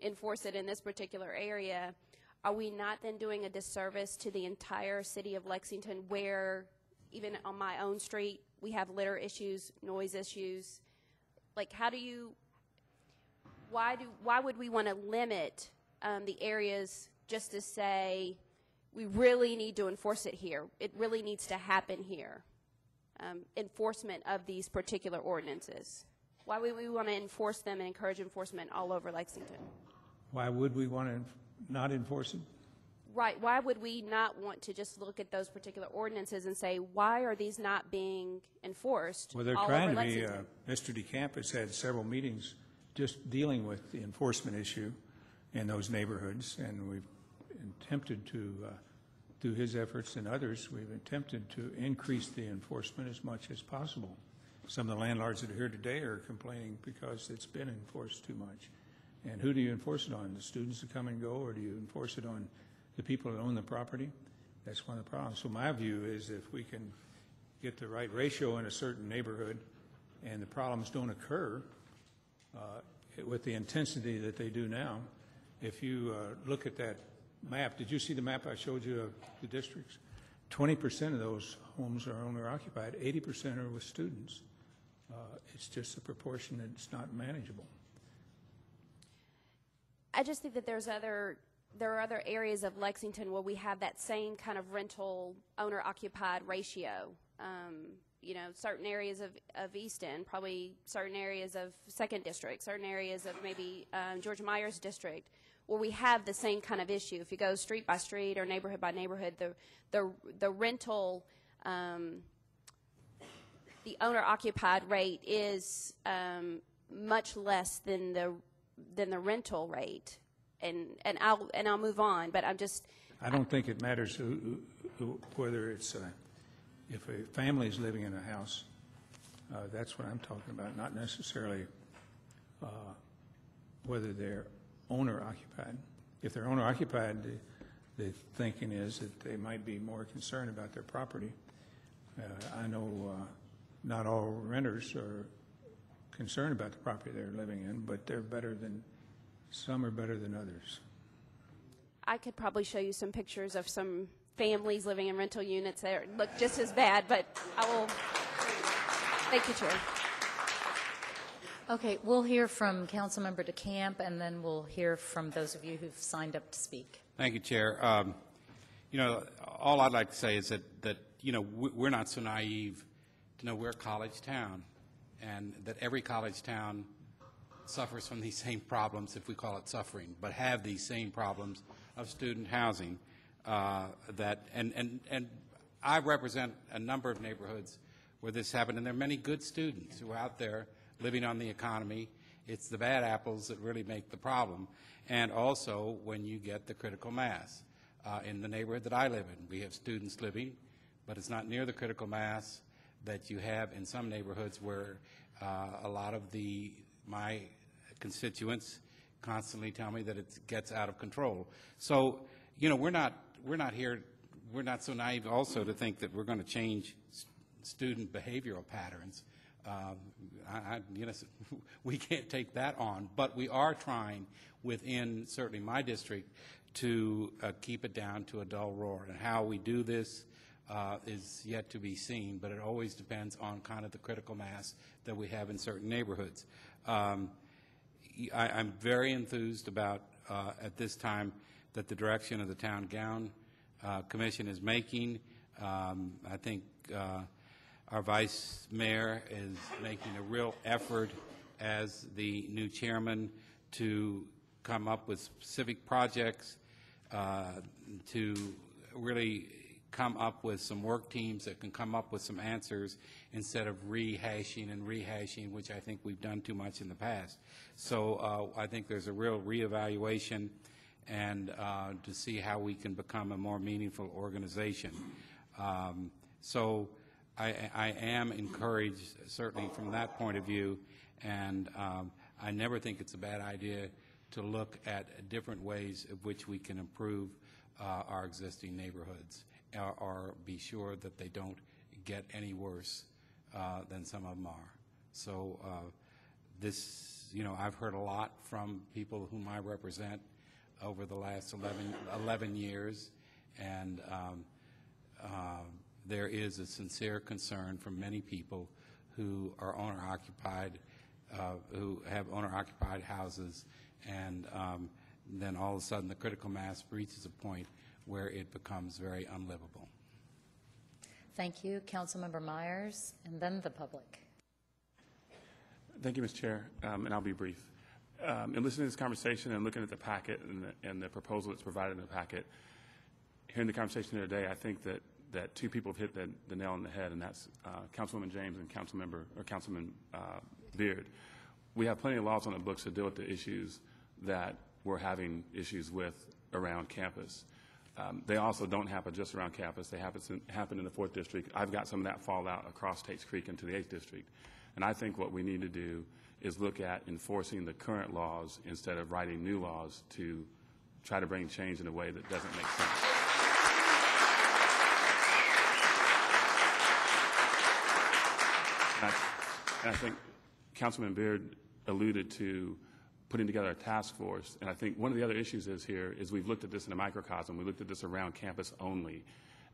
enforce it in this particular area, are we not then doing a disservice to the entire city of Lexington, where even on my own street, we have litter issues, noise issues? Like, why would we want to limit the areas just to say we really need to enforce it here? It really needs to happen here. Enforcement of these particular ordinances. Why would we want to enforce them and encourage enforcement all over Lexington? Why would we want to not enforce it? Right. Why would we not want to just look at those particular ordinances and say, why are these not being enforced Well, they're all trying over to be, Lexington? Mr. DeCamp has had several meetings just dealing with the enforcement issue in those neighborhoods, and we've attempted to, through his efforts and others, we've attempted to increase the enforcement as much as possible. Some of the landlords that are here today are complaining because it's been enforced too much. And who do you enforce it on? The students that come and go, or do you enforce it on the people that own the property? That's one of the problems. So my view is if we can get the right ratio in a certain neighborhood and the problems don't occur with the intensity that they do now, if you look at that map, did you see the map I showed you of the districts? 20% of those homes are owner-occupied, 80% are with students. It's just a proportion that's not manageable. I just think that there are other areas of Lexington where we have that same kind of rental owner-occupied ratio. Certain areas of East End, probably certain areas of Second District, certain areas of maybe George Myers District, where we have the same kind of issue. If you go street by street or neighborhood by neighborhood, the rental, the owner-occupied rate is much less than the rental rate, and I'll move on. But I don't think it matters whether it's if a family is living in a house. That's what I'm talking about, not necessarily whether they're owner-occupied. If they're owner-occupied, the thinking is that they might be more concerned about their property. I know not all renters are concerned about the property they're living in, but some are better than others. I could probably show you some pictures of some families living in rental units that look just as bad, but I will. Thank you, Chair. Okay, we'll hear from Councilmember DeCamp, and then we'll hear from those of you who've signed up to speak. Thank you, Chair. All I'd like to say is that we're not so naive to know we're a college town, and that every college town suffers from these same problems, if we call it suffering, but have these same problems of student housing. And I represent a number of neighborhoods where this happened, and there are many good students who are out there living on the economy. It's the bad apples that really make the problem. And also when you get the critical mass. In the neighborhood that I live in, we have students living, but it's not near the critical mass that you have in some neighborhoods where a lot of my constituents constantly tell me that it gets out of control. So, we're not so naive also to think that we're going to change student behavioral patterns. We can't take that on, but we are trying within certainly my district to keep it down to a dull roar. And how we do this is yet to be seen, but it always depends on kind of the critical mass that we have in certain neighborhoods. I'm very enthused about, at this time, that the direction of the Town Gown Commission is making. I think our Vice Mayor is making a real effort as the new chairman to come up with specific projects, to really come up with some work teams that can come up with some answers instead of rehashing, which I think we've done too much in the past. So I think there's a real reevaluation and to see how we can become a more meaningful organization. So I am encouraged, certainly from that point of view, and I never think it's a bad idea to look at different ways of which we can improve our existing neighborhoods, or be sure that they don't get any worse than some of them are. So This, I've heard a lot from people whom I represent over the last 11 years, and there is a sincere concern from many people who are owner-occupied, who have owner-occupied houses, and then all of a sudden the critical mass reaches a point where it becomes very unlivable. Thank you. Councilmember Myers, and then the public. Thank you, Ms. Chair, and I'll be brief. In listening to this conversation and looking at the packet and the proposal that's provided in the packet, hearing the conversation here today, I think that two people have hit the nail on the head, and that's Councilwoman James and Councilman Beard. We have plenty of laws on the books to deal with the issues that we're having issues with around campus. They also don't happen just around campus. They happen in the 4th District. I've got some of that fallout across Tates Creek into the 8th District. And I think what we need to do is look at enforcing the current laws instead of writing new laws to try to bring change in a way that doesn't make sense. And I think Councilman Beard alluded to putting together a task force. And I think one of the other issues is we've looked at this in a microcosm. We looked at this around campus only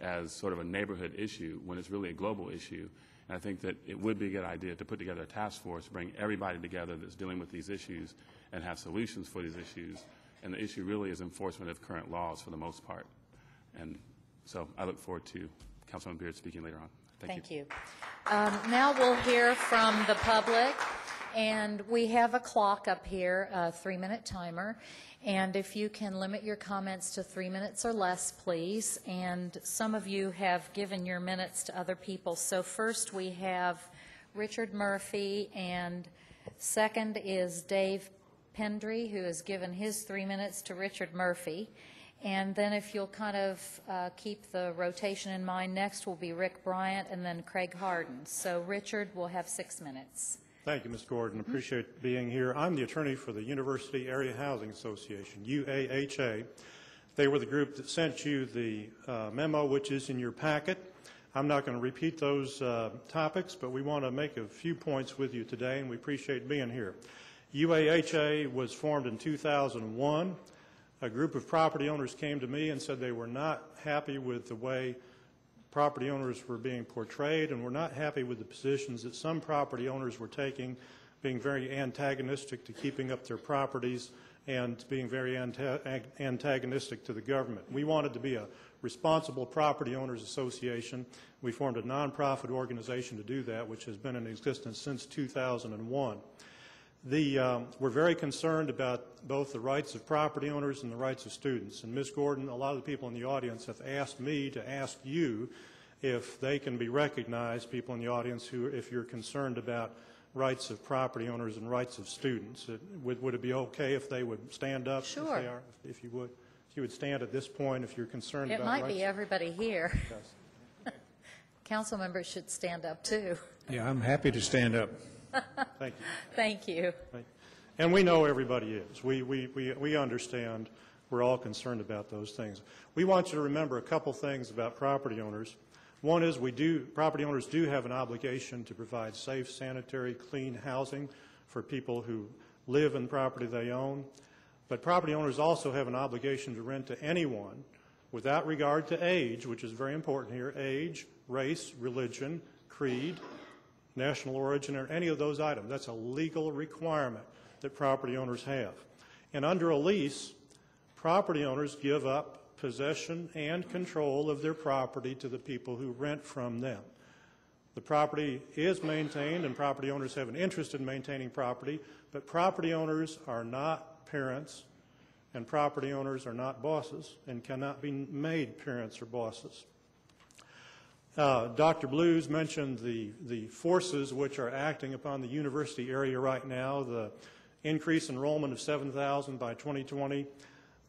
as sort of a neighborhood issue when it's really a global issue. And I think that it would be a good idea to put together a task force, bring everybody together that's dealing with these issues and have solutions for these issues. And the issue really is enforcement of current laws for the most part. And so I look forward to Councilman Beard speaking later on. Thank you. Now we'll hear from the public. And we have a clock up here, a 3-minute timer. And if you can limit your comments to 3 minutes or less, please. And some of you have given your minutes to other people. So first we have Richard Murphy, and second is Dave Pendry, who has given his 3 minutes to Richard Murphy. And then if you'll kind of keep the rotation in mind, next will be Rick Bryant and then Craig Harden. So Richard will have 6 minutes. Thank you, Ms. Gordon. Appreciate being here. I'm the attorney for the University Area Housing Association, UAHA. They were the group that sent you the memo, which is in your packet. I'm not going to repeat those topics, but we want to make a few points with you today, and we appreciate being here. UAHA was formed in 2001. A group of property owners came to me and said they were not happy with the way property owners were being portrayed, and were not happy with the positions that some property owners were taking, being very antagonistic to keeping up their properties and being very antagonistic to the government. We wanted to be a responsible property owners association. We formed a nonprofit organization to do that, which has been in existence since 2001. We're very concerned about both the rights of property owners and the rights of students. And Ms. Gordon, a lot of the people in the audience have asked me to ask you if they can be recognized, people in the audience, who, if you're concerned about rights of property owners and rights of students. Would it be okay if they would stand up? Sure. If they are, if you would stand at this point if you're concerned about rights. It might be everybody here. Yes. Council members should stand up too. Yeah, I'm happy to stand up. Thank you. Thank you. And we know everybody is. We understand. We're all concerned about those things. We want you to remember a couple things about property owners. One is property owners do have an obligation to provide safe, sanitary, clean housing for people who live in property they own. But property owners also have an obligation to rent to anyone without regard to age, which is very important here, age, race, religion, creed, national origin, or any of those items. That's a legal requirement that property owners have. And under a lease, property owners give up possession and control of their property to the people who rent from them. The property is maintained, and property owners have an interest in maintaining property, but property owners are not parents, and property owners are not bosses and cannot be made parents or bosses. Dr. Blues mentioned the forces which are acting upon the university area right now, the increased enrollment of 7,000 by 2020,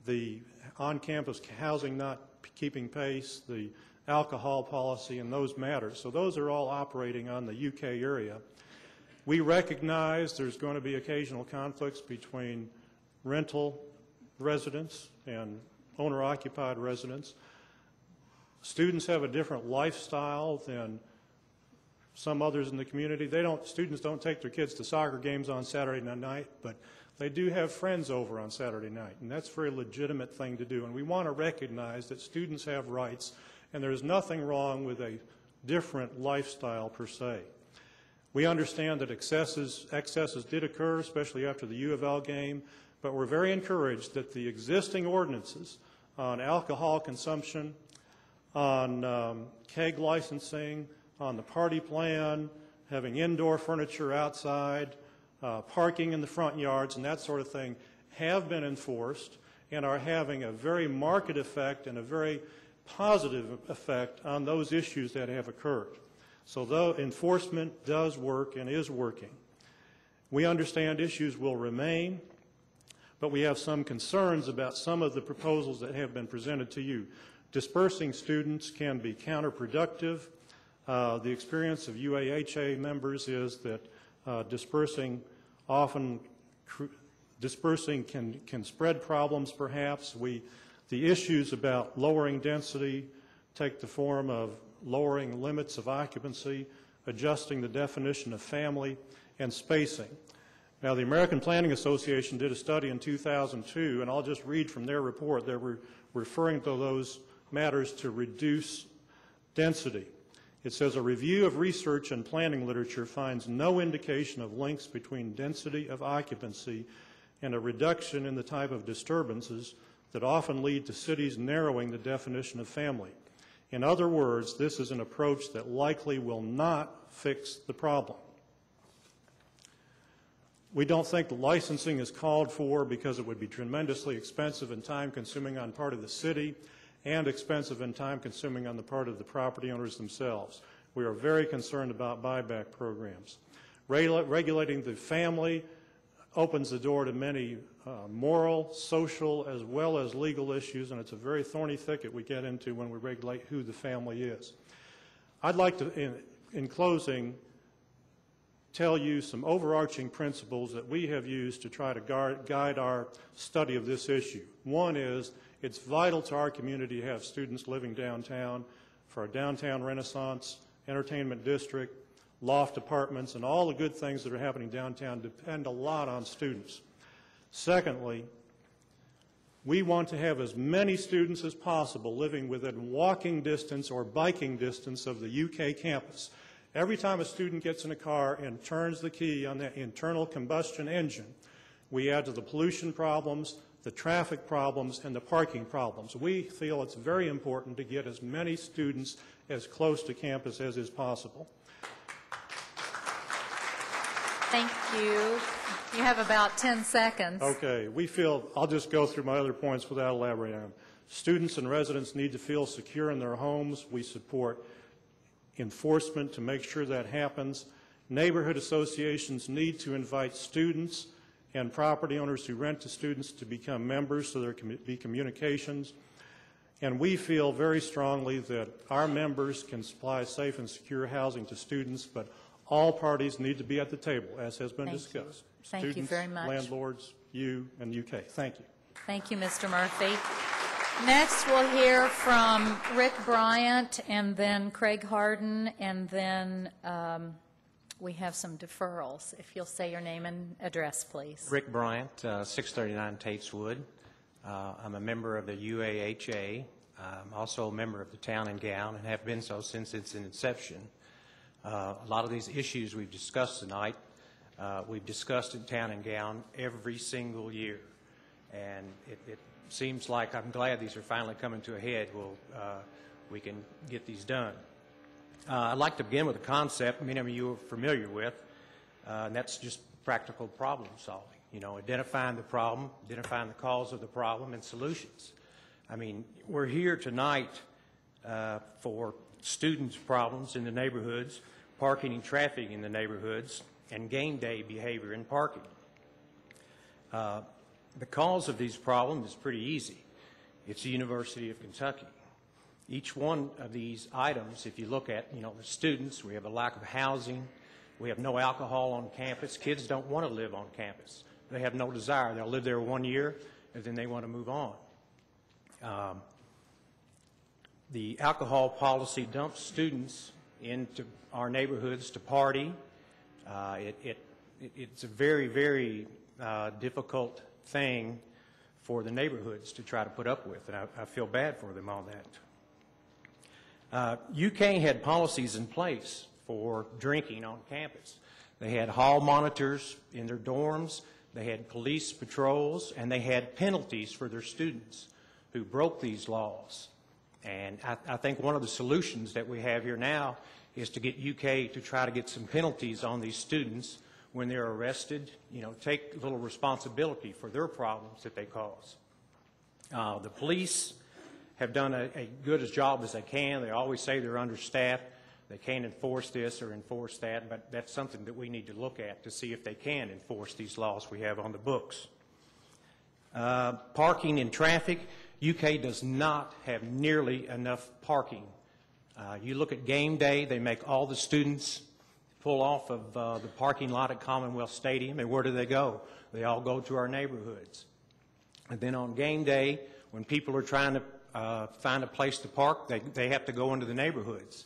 the on-campus housing not keeping pace, the alcohol policy, and those matters. So those are all operating on the UK area. We recognize there's going to be occasional conflicts between rental residents and owner-occupied residents. Students have a different lifestyle than some others in the community. Students don't take their kids to soccer games on Saturday night, but they do have friends over on Saturday night, and that's a very legitimate thing to do. And we want to recognize that students have rights, and there's nothing wrong with a different lifestyle per se. We understand that excesses did occur, especially after the U of L game, but we're very encouraged that the existing ordinances on alcohol consumption, on keg licensing, on the party plan, having indoor furniture outside, parking in the front yards, and that sort of thing have been enforced and are having a very marked effect and a very positive effect on those issues that have occurred. So though enforcement does work and is working, we understand issues will remain, but we have some concerns about some of the proposals that have been presented to you. Dispersing students can be counterproductive. The experience of UAHA members is that dispersing can spread problems perhaps. The issues about lowering density take the form of lowering limits of occupancy, adjusting the definition of family, and spacing. Now, the American Planning Association did a study in 2002, and I'll just read from their report. They were referring to those matters to reduce density. It says, a review of research and planning literature finds no indication of links between density of occupancy and a reduction in the type of disturbances that often lead to cities narrowing the definition of family. In other words, this is an approach that likely will not fix the problem. We don't think the licensing is called for because it would be tremendously expensive and time-consuming on part of the city and expensive and time-consuming on the part of the property owners themselves. We are very concerned about buyback programs. Regulating the family opens the door to many moral, social, as well as legal issues, and it's a very thorny thicket we get into when we regulate who the family is. I'd like to, in closing, tell you some overarching principles that we have used to try to guide our study of this issue. One is, it's vital to our community to have students living downtown. For our downtown renaissance, entertainment district, loft apartments, and all the good things that are happening downtown depend a lot on students. Secondly, we want to have as many students as possible living within walking distance or biking distance of the UK campus. Every time a student gets in a car and turns the key on the internal combustion engine, we add to the pollution problems, the traffic problems, and the parking problems. We feel it's very important to get as many students as close to campus as is possible. Thank you. You have about 10 seconds. Okay. We feel, I'll just go through my other points without elaborating on them. Students and residents need to feel secure in their homes. We support enforcement to make sure that happens. Neighborhood associations need to invite students and property owners who rent to students to become members so there can be communications. And we feel very strongly that our members can supply safe and secure housing to students, but all parties need to be at the table, as has been discussed. Thank you very much. Students, landlords, you, and UK. Thank you. Thank you, Mr. Murphy. Next, we'll hear from Rick Bryant, and then Craig Harden, and then we have some deferrals. If you'll say your name and address, please. Rick Bryant, 639 Tateswood. I'm a member of the UAHA. I'm also a member of the Town and Gown, and have been so since its inception. A lot of these issues we've discussed tonight, we've discussed in Town and Gown every single year. And it seems like, I'm glad these are finally coming to a head. We can get these done. I'd like to begin with a concept many of you are familiar with, and that's just practical problem solving. You know, identifying the problem, identifying the cause of the problem, and solutions. I mean, we're here tonight for students' problems in the neighborhoods, parking and traffic in the neighborhoods, and game day behavior in parking. The cause of these problems is pretty easy. It's the University of Kentucky. Each one of these items, if you look at, you know, the students, we have a lack of housing, we have no alcohol on campus. Kids don't want to live on campus. They have no desire. They'll live there 1 year, and then they want to move on. The alcohol policy dumps students into our neighborhoods to party. It's a very, very difficult thing for the neighborhoods to try to put up with, and I feel bad for them on that. UK had policies in place for drinking on campus. They had hall monitors in their dorms, they had police patrols, and they had penalties for their students who broke these laws. And I think one of the solutions that we have here now is to get UK to try to get some penalties on these students when they're arrested, take a little responsibility for their problems that they cause. The police have done a good as job as they can. They always say they're understaffed. They can't enforce this or enforce that, but that's something that we need to look at to see if they can enforce these laws we have on the books. Parking and traffic, UK does not have nearly enough parking. You look at game day, they make all the students pull off of the parking lot at Commonwealth Stadium, and where do they go? They all go to our neighborhoods. And then on game day, when people are trying to find a place to park, they have to go into the neighborhoods.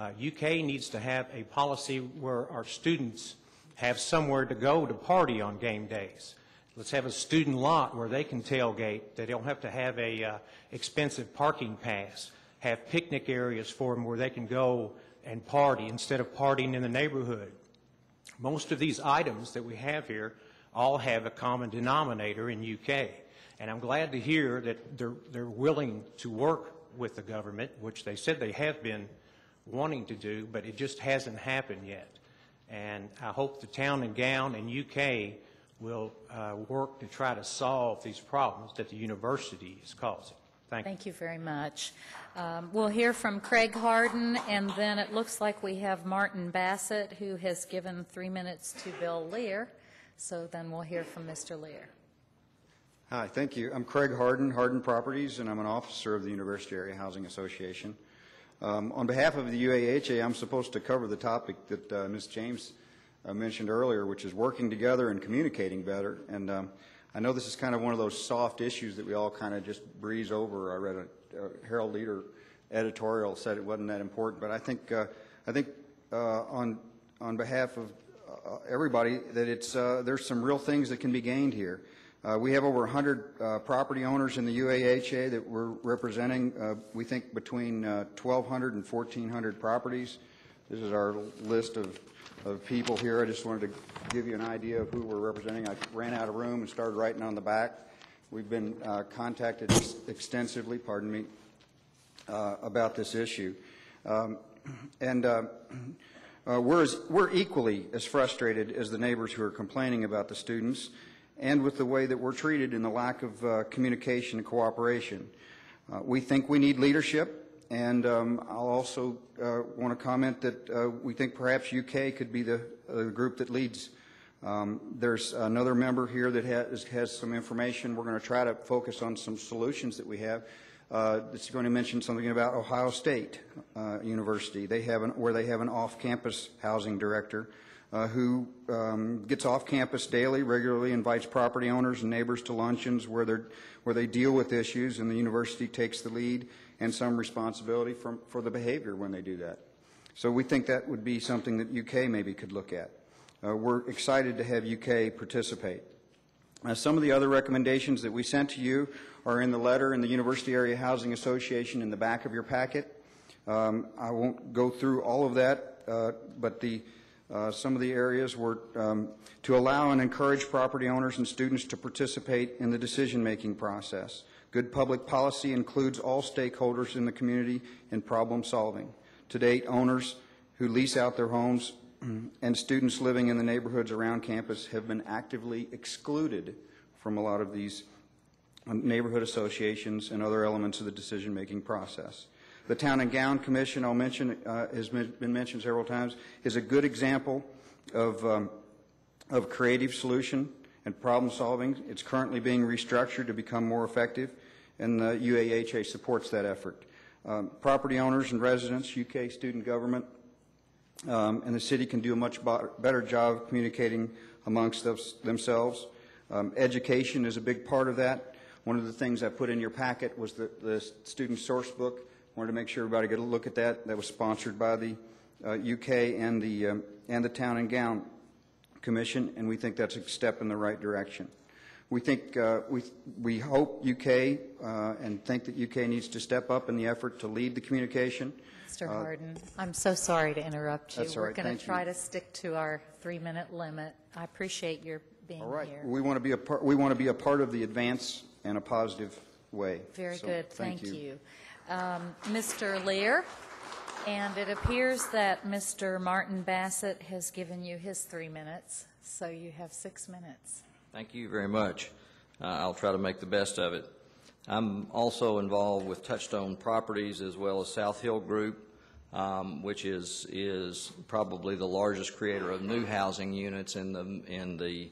UK needs to have a policy where our students have somewhere to go to party on game days. Let's have a student lot where they can tailgate. They don't have to have a expensive parking pass. Have picnic areas for them where they can go and party instead of partying in the neighborhood. Most of these items that we have here all have a common denominator in UK. And I'm glad to hear that they're willing to work with the government, which they said they have been wanting to do, but it just hasn't happened yet. And I hope the Town and Gown and UK will work to try to solve these problems that the university is causing. Thank you very much. We'll hear from Craig Harden, and then it looks like we have Martin Bassett, who has given 3 minutes to Bill Lear. So then we'll hear from Mr. Lear. Hi, thank you. I'm Craig Harden, Harden Properties, and I'm an officer of the University Area Housing Association. On behalf of the UAHA, I'm supposed to cover the topic that Ms. James mentioned earlier, which is working together and communicating better. And I know this is kind of one of those soft issues that we all kind of just breeze over. I read a Herald Leader editorial said it wasn't that important, but I think on behalf of everybody that it's there's some real things that can be gained here. We have over 100 property owners in the UAHA that we're representing. We think between 1,200 and 1,400 properties. This is our list of people here. I just wanted to give you an idea of who we're representing. I ran out of room and started writing on the back. We've been contacted extensively, about this issue. We're equally as frustrated as the neighbors who are complaining about the students and with the way that we're treated and the lack of communication and cooperation. We think we need leadership. And I'll also want to comment that we think perhaps UK could be the group that leads. There's another member here that has some information. We're going to try to focus on some solutions that we have. That's going to mention something about Ohio State University. Where they have an off-campus housing director who gets off campus daily, regularly invites property owners and neighbors to luncheons where they deal with issues, and the university takes the lead and some responsibility for the behavior when they do that. So we think that would be something that UK maybe could look at. We're excited to have UK participate. Some of the other recommendations that we sent to you are in the letter in the University Area Housing Association in the back of your packet. I won't go through all of that, but some of the areas were to allow and encourage property owners and students to participate in the decision-making process. Good public policy includes all stakeholders in the community in problem solving. To date, owners who lease out their homes and students living in the neighborhoods around campus have been actively excluded from a lot of these neighborhood associations and other elements of the decision-making process. The Town and Gown Commission, I'll mention, has been mentioned several times, is a good example of creative solution and problem solving. It's currently being restructured to become more effective, and the UAHA supports that effort. Property owners and residents, UK student government, and the city can do a much better job of communicating amongst themselves. Education is a big part of that. One of the things I put in your packet was the student source book. Wanted to make sure everybody get a look at that. That was sponsored by the UK and the Town and Gown Commission, and we think that's a step in the right direction. We think we hope UK and think that UK needs to step up in the effort to lead the communication. Mr. Harden, I'm so sorry to interrupt you. That's all right. We're going Thank to try you. to stick to our 3-minute limit. I appreciate your being All right. here. We want to be a part. We want to be a part of the advance in a positive way. Very So, good. Thank you. Mr. Lear, and it appears that Mr. Martin Bassett has given you his 3 minutes, so you have 6 minutes. Thank you very much. I'll try to make the best of it. I'm also involved with Touchstone Properties as well as South Hill Group, which is probably the largest creator of new housing units in the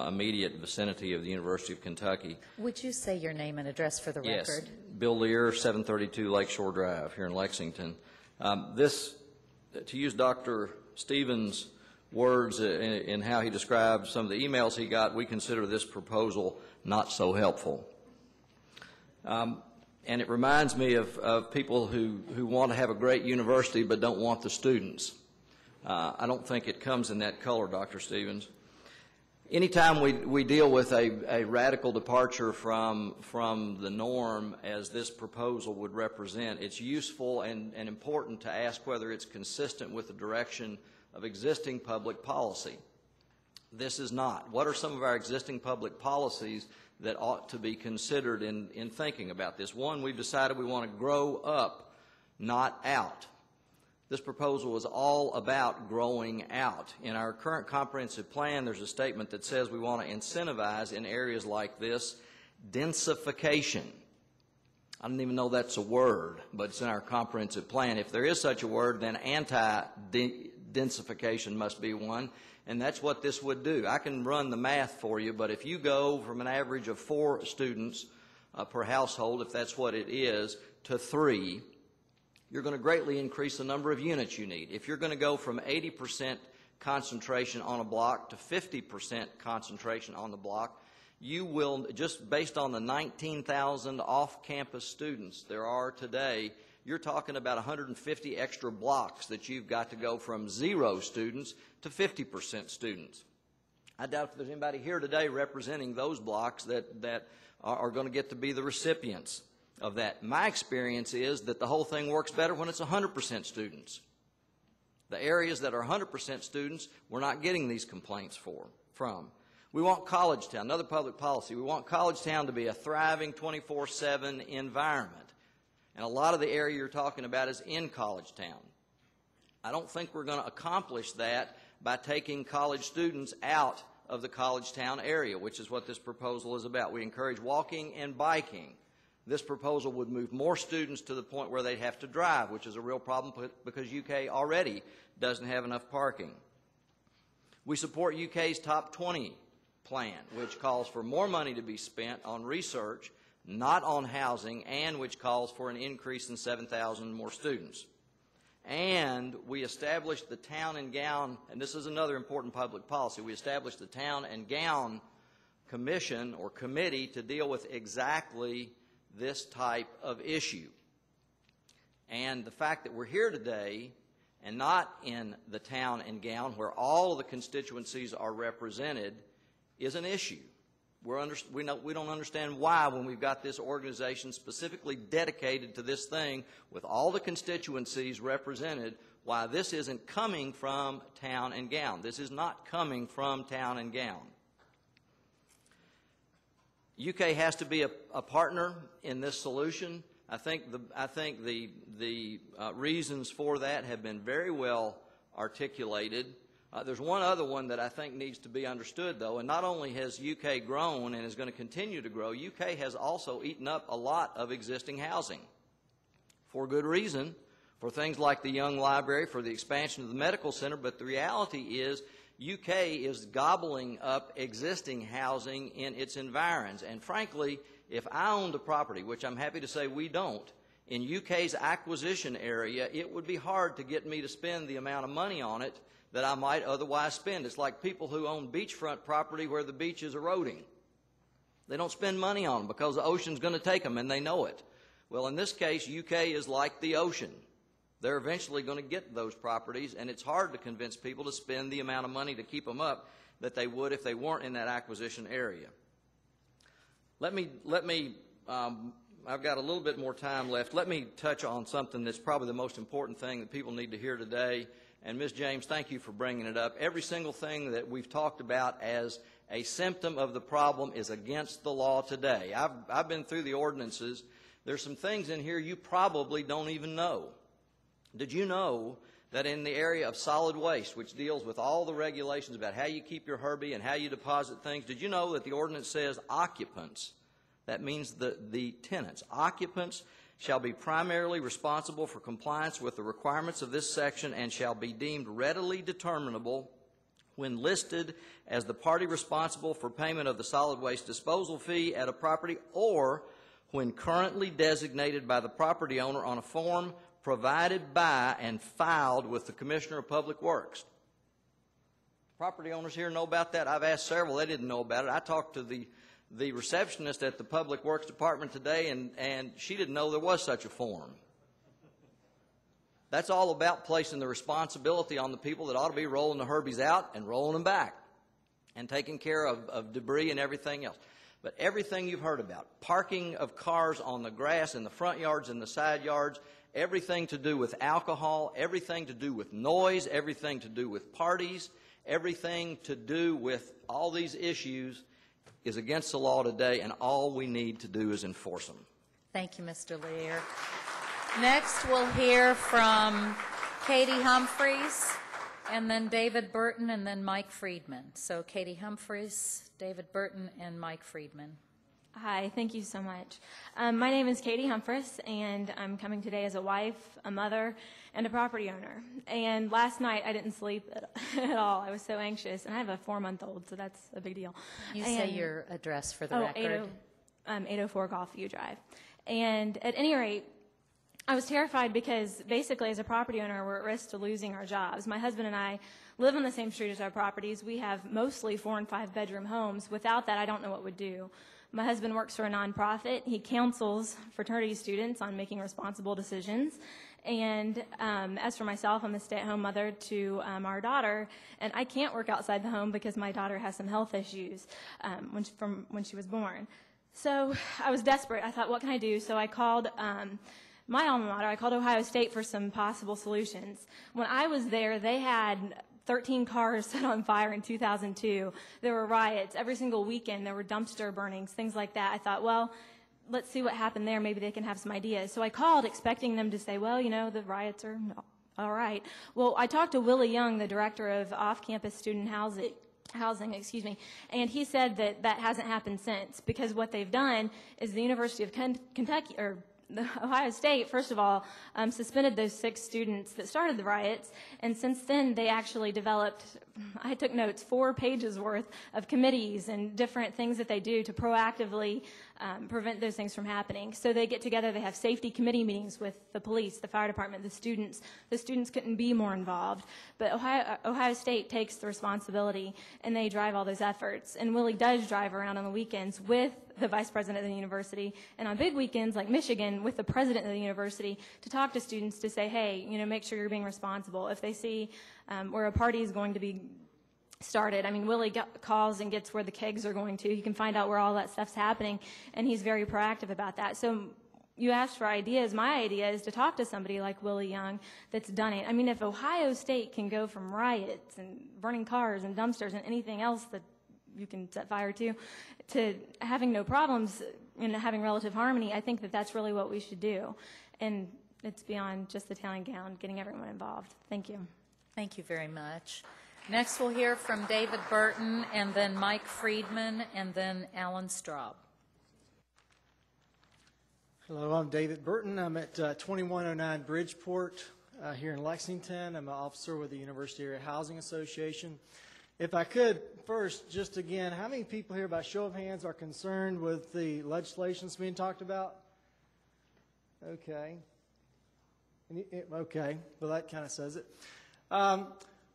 immediate vicinity of the University of Kentucky. Would you say your name and address for the Yes. record? Bill Lear, 732 Lakeshore Drive here in Lexington. This, to use Dr. Stevens' words in how he described some of the emails he got, we consider this proposal not so helpful. And it reminds me of people who want to have a great university but don't want the students. I don't think it comes in that color, Dr. Stevens. Anytime we deal with a radical departure from the norm as this proposal would represent, it's useful and important to ask whether it's consistent with the direction of existing public policy. This is not. What are some of our existing public policies that ought to be considered in thinking about this? One, we've decided we want to grow up, not out. This proposal is all about growing out. In our current comprehensive plan, there's a statement that says we want to incentivize in areas like this densification. I don't even know that's a word, but it's in our comprehensive plan. If there is such a word, then anti-densification must be one, and that's what this would do. I can run the math for you, but if you go from an average of 4 students per household, if that's what it is, to 3, you're going to greatly increase the number of units you need. If you're going to go from 80% concentration on a block to 50% concentration on the block, you will, just based on the 19,000 off-campus students there are today, you're talking about 150 extra blocks that you've got to go from 0 students to 50% students. I doubt if there's anybody here today representing those blocks that are going to get to be the recipients of that. My experience is that the whole thing works better when it's 100% students. The areas that are 100% students, we're not getting these complaints from. We want College Town, another public policy, we want College Town to be a thriving 24/7 environment. And a lot of the area you're talking about is in College Town. I don't think we're going to accomplish that by taking college students out of the College Town area, which is what this proposal is about. We encourage walking and biking. This proposal would move more students to the point where they'd have to drive, which is a real problem because UK already doesn't have enough parking. We support UK's Top 20 plan, which calls for more money to be spent on research, not on housing, and which calls for an increase in 7,000 more students. And we established the Town and Gown, and this is another important public policy, we established the Town and Gown Commission or committee to deal with exactly this type of issue. And the fact that we're here today and not in the Town and Gown where all of the constituencies are represented is an issue. We don't understand why, when we've got this organization specifically dedicated to this thing with all the constituencies represented, why this isn't coming from Town and Gown. This is not coming from Town and Gown. UK has to be a partner in this solution. I think the reasons for that have been very well articulated. There's one other one that I think needs to be understood, though, and not only has UK grown and is going to continue to grow, UK has also eaten up a lot of existing housing for good reason, for things like the Young Library, for the expansion of the medical center, but the reality is UK is gobbling up existing housing in its environs. And frankly, if I owned a property, which I'm happy to say we don't, in UK's acquisition area, it would be hard to get me to spend the amount of money on it that I might otherwise spend. It's like people who own beachfront property where the beach is eroding. They don't spend money on them because the ocean's going to take them, and they know it. Well, in this case, UK is like the ocean. They're eventually going to get those properties, and it's hard to convince people to spend the amount of money to keep them up that they would if they weren't in that acquisition area. I've got a little bit more time left. Let me touch on something that's probably the most important thing that people need to hear today. And Ms. James, thank you for bringing it up. Every single thing that we've talked about as a symptom of the problem is against the law today. I've been through the ordinances. There's some things in here you probably don't even know. Did you know that in the area of solid waste, which deals with all the regulations about how you keep your Herbie and how you deposit things, did you know that the ordinance says occupants? That means the tenants. Occupants shall be primarily responsible for compliance with the requirements of this section and shall be deemed readily determinable when listed as the party responsible for payment of the solid waste disposal fee at a property or when currently designated by the property owner on a form provided by and filed with the Commissioner of Public Works. Property owners here know about that. I've asked several. They didn't know about it. I talked to the receptionist at the Public Works Department today, and she didn't know there was such a form. That's all about placing the responsibility on the people that ought to be rolling the Herbies out and rolling them back and taking care of debris and everything else. But everything you've heard about, parking of cars on the grass in the front yards and the side yards, everything to do with alcohol, everything to do with noise, everything to do with parties, everything to do with all these issues is against the law today, and all we need to do is enforce them. Thank you, Mr. Lear. Next, we'll hear from Katie Humphreys, and then David Burton, and then Mike Friedman. So Katie Humphreys, David Burton, and Mike Friedman. Hi, thank you so much. My name is Katie Humphreys, and I'm coming today as a wife, a mother, and a property owner. And last night I didn't sleep at all. I was so anxious, and I have a 4-month-old, so that's a big deal. You say your address for the record. 804 Golfview Drive. And at any rate, I was terrified because basically as a property owner, we're at risk to losing our jobs. My husband and I live on the same street as our properties. We have mostly 4- and 5-bedroom homes. Without that, I don't know what we'd do. My husband works for a nonprofit. He counsels fraternity students on making responsible decisions. And as for myself, I'm a stay-at-home mother to our daughter, and I can't work outside the home because my daughter has some health issues from when she was born. So I was desperate. I thought, what can I do? So I called my alma mater. I called Ohio State for some possible solutions. When I was there, they had 13 cars set on fire in 2002. There were riots. Every single weekend there were dumpster burnings, things like that. I thought, well, let's see what happened there. Maybe they can have some ideas. So I called expecting them to say, well, you know, the riots are all right. Well, I talked to Willie Young, the director of off-campus student housing, and he said that that hasn't happened since because what they've done is the University of Kentucky, or the Ohio State, first of all, suspended those 6 students that started the riots, and since then they actually developed, I took notes, 4 pages worth of committees and different things that they do to proactively prevent those things from happening. So they get together, they have safety committee meetings with the police, the fire department, the students. The students couldn't be more involved. But Ohio State takes the responsibility, and they drive all those efforts. And Willie does drive around on the weekends with the vice president of the university, and on big weekends like Michigan with the president of the university to talk to students to say, hey, you know, make sure you're being responsible. If they see where a party is going to be started, I mean, Willie calls and gets where the kegs are going to. He can find out where all that stuff's happening, and he's very proactive about that. So you asked for ideas. My idea is to talk to somebody like Willie Young that's done it. I mean, if Ohio State can go from riots and burning cars and dumpsters and anything else that you can set fire to having no problems and having relative harmony, I think that that's really what we should do. And it's beyond just the town and gown, getting everyone involved. Thank you. Thank you very much. Next, we'll hear from David Burton, and then Mike Friedman, and then Alan Straub. Hello, I'm David Burton. I'm at 2109 Bridgeport here in Lexington. I'm an officer with the University Area Housing Association. If I could, first, just again, how many people here, by show of hands, are concerned with the legislation that's being talked about? Okay. Okay, well, that kind of says it.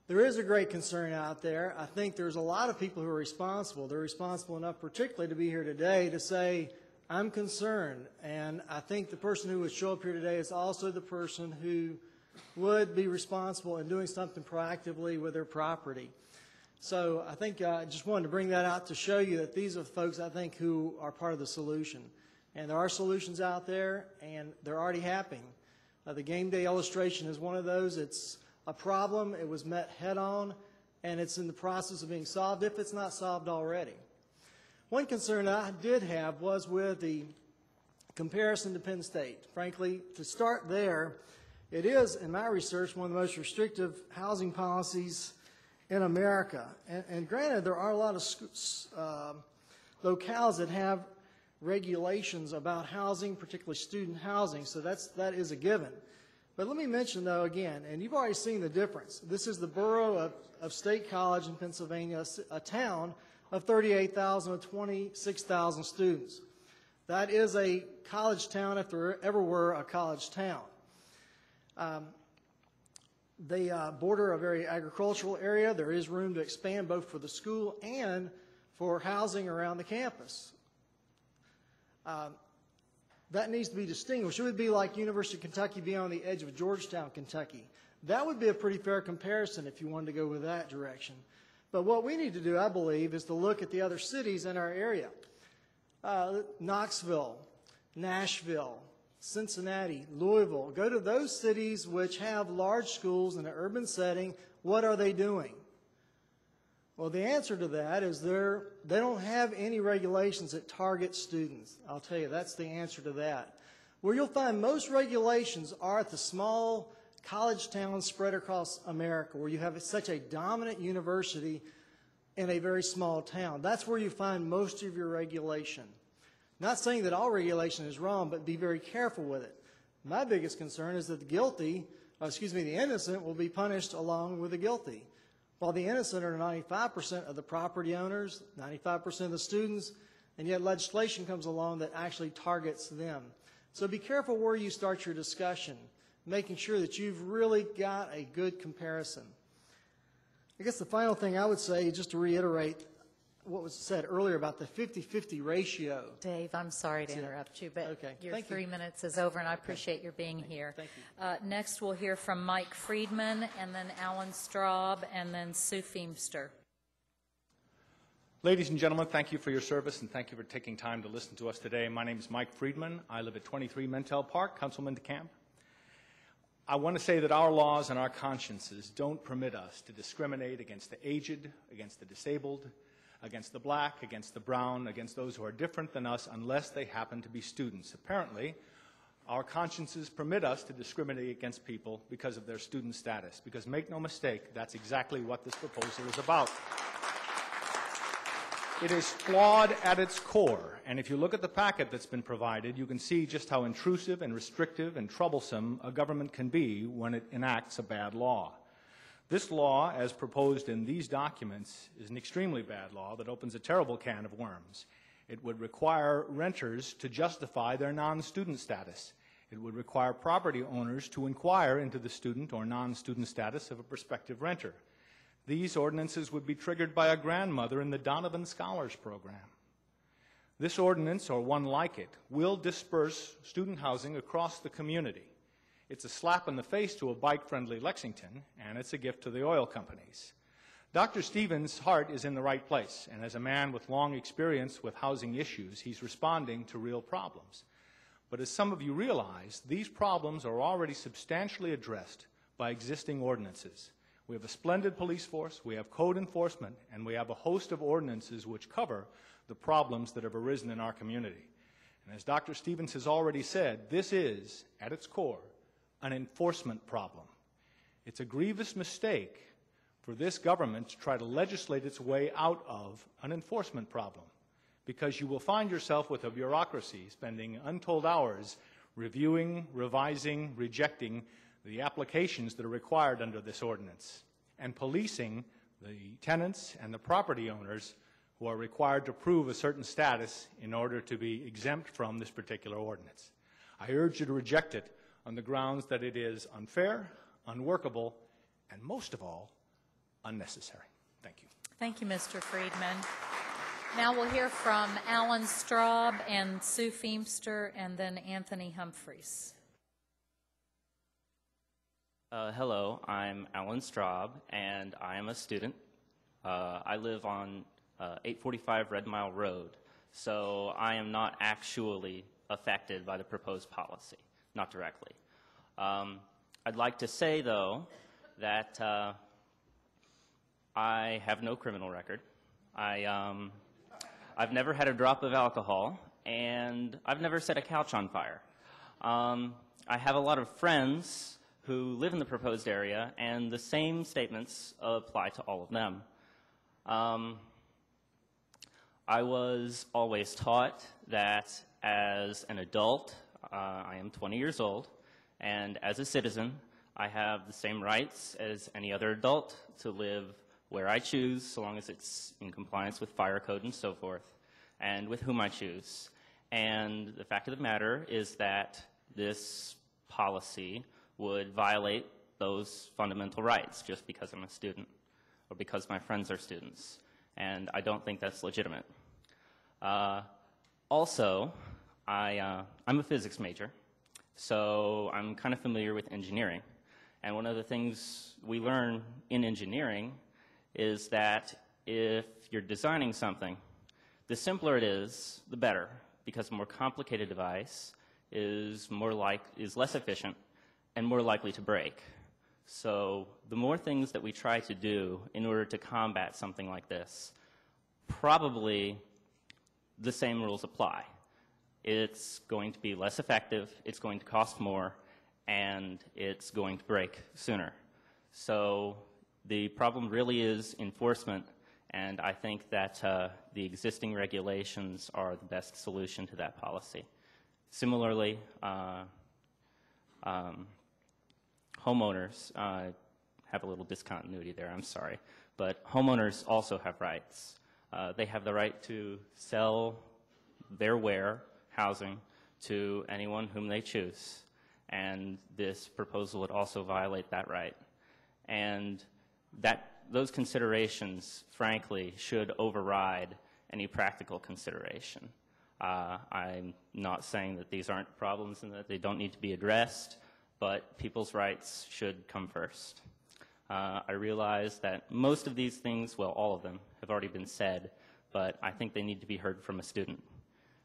There is a great concern out there. I think there's a lot of people who are responsible. They're responsible enough, particularly to be here today, to say, I'm concerned. And I think the person who would show up here today is also the person who would be responsible in doing something proactively with their property. So I think I just wanted to bring that out to show you that these are the folks, I think, who are part of the solution. And there are solutions out there, and they're already happening. The game day illustration is one of those. It's a problem. It was met head-on, and it's in the process of being solved, if it's not solved already. One concern I did have was with the comparison to Penn State. Frankly, to start there, it is, in my research, one of the most restrictive housing policies in America. And granted, there are a lot of locales that have regulations about housing, particularly student housing, so that is a given. But let me mention, though, again, and you've already seen the difference. This is the borough of State College in Pennsylvania, a town of 38,000 to 26,000 students. That is a college town if there ever were a college town. They border a very agricultural area. There is room to expand both for the school and for housing around the campus. That needs to be distinguished. It would be like University of Kentucky being on the edge of Georgetown, Kentucky. That would be a pretty fair comparison if you wanted to go with that direction. But what we need to do, I believe, is to look at the other cities in our area. Knoxville, Nashville, Cincinnati, Louisville. Go to those cities which have large schools in an urban setting. What are they doing? Well, the answer to that is they don't have any regulations that target students. I'll tell you, that's the answer to that. Where you'll find most regulations are at the small college towns spread across America, where you have such a dominant university in a very small town. That's where you find most of your regulation. Not saying that all regulation is wrong, but be very careful with it. My biggest concern is that the innocent will be punished along with the guilty. While the innocent are 95% of the property owners, 95% of the students, and yet legislation comes along that actually targets them. So be careful where you start your discussion, making sure that you've really got a good comparison. I guess the final thing I would say, just to reiterate what was said earlier about the 50-50 ratio. Dave, I'm sorry to interrupt you, but okay. your Thank 3 you. minutes is over, and I appreciate your being here. Thank you. Next, we'll hear from Mike Friedman, and then Alan Straub, and then Sue Feimster. Ladies and gentlemen, thank you for your service, and thank you for taking time to listen to us today. My name is Mike Friedman. I live at 23 Mentel Park, Councilman DeCamp. I want to say that our laws and our consciences don't permit us to discriminate against the aged, against the disabled, against the black, against the brown, against those who are different than us, unless they happen to be students. Apparently, our consciences permit us to discriminate against people because of their student status, because make no mistake, that's exactly what this proposal is about. It is flawed at its core, and if you look at the packet that's been provided, you can see just how intrusive and restrictive and troublesome a government can be when it enacts a bad law. This law, as proposed in these documents, is an extremely bad law that opens a terrible can of worms. It would require renters to justify their non-student status. It would require property owners to inquire into the student or non-student status of a prospective renter. These ordinances would be triggered by a grandmother in the Donovan Scholars Program. This ordinance, or one like it, will disperse student housing across the community. It's a slap in the face to a bike-friendly Lexington, and it's a gift to the oil companies. Dr. Stevens' heart is in the right place, and as a man with long experience with housing issues, he's responding to real problems. But as some of you realize, these problems are already substantially addressed by existing ordinances. We have a splendid police force, we have code enforcement, and we have a host of ordinances which cover the problems that have arisen in our community. And as Dr. Stevens has already said, this is, at its core, an enforcement problem. It's a grievous mistake for this government to try to legislate its way out of an enforcement problem, because you will find yourself with a bureaucracy spending untold hours reviewing, revising, rejecting the applications that are required under this ordinance, and policing the tenants and the property owners who are required to prove a certain status in order to be exempt from this particular ordinance. I urge you to reject it on the grounds that it is unfair, unworkable, and most of all, unnecessary. Thank you. Thank you, Mr. Friedman. Now we'll hear from Alan Straub and Sue Feimster, and then Anthony Humphreys. Hello, I'm Alan Straub, and I am a student. I live on 845 Red Mile Road, so I am not actually affected by the proposed policy, not directly. I'd like to say, though, that I have no criminal record. I've never had a drop of alcohol, and I've never set a couch on fire. I have a lot of friends who live in the proposed area, and the same statements apply to all of them. I was always taught that as an adult, I am 20 years old, and as a citizen, I have the same rights as any other adult to live where I choose, so long as it's in compliance with fire code and so forth, and with whom I choose. And the fact of the matter is that this policy would violate those fundamental rights just because I'm a student or because my friends are students, and I don't think that's legitimate. Also, I'm a physics major, so I'm kind of familiar with engineering, and one of the things we learn in engineering is that if you're designing something, the simpler it is, the better, because a more complicated device is less efficient and more likely to break. So the more things that we try to do in order to combat something like this, probably the same rules apply. It's going to be less effective, it's going to cost more, and it's going to break sooner. So the problem really is enforcement, and I think that the existing regulations are the best solution to that policy. Similarly, homeowners have a little discontinuity there, I'm sorry, but homeowners also have rights. They have the right to sell their housing to anyone whom they choose, and this proposal would also violate that right. And those considerations, frankly, should override any practical consideration. I'm not saying that these aren't problems and that they don't need to be addressed, but people's rights should come first. I realize that most of these things, well, all of them, have already been said, but I think they need to be heard from a student.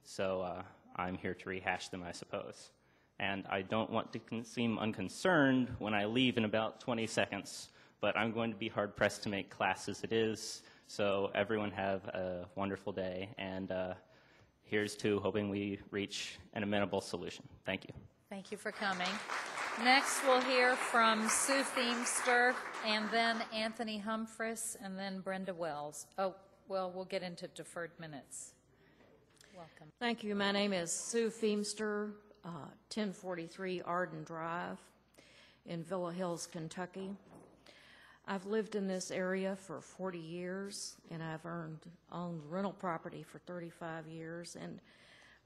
So I'm here to rehash them, I suppose. And I don't want to seem unconcerned when I leave in about 20 seconds, but I'm going to be hard-pressed to make class as it is. So everyone have a wonderful day, and here's to hoping we reach an amenable solution. Thank you. Thank you for coming. Next, we'll hear from Sue Feimster, and then Anthony Humphreys, and then Brenda Wells. Oh, well, we'll get into deferred minutes. Welcome. Thank you. My name is Sue Feimster, 1043 Arden Drive in Villa Hills, Kentucky. I've lived in this area for 40 years, and I've owned rental property for 35 years. And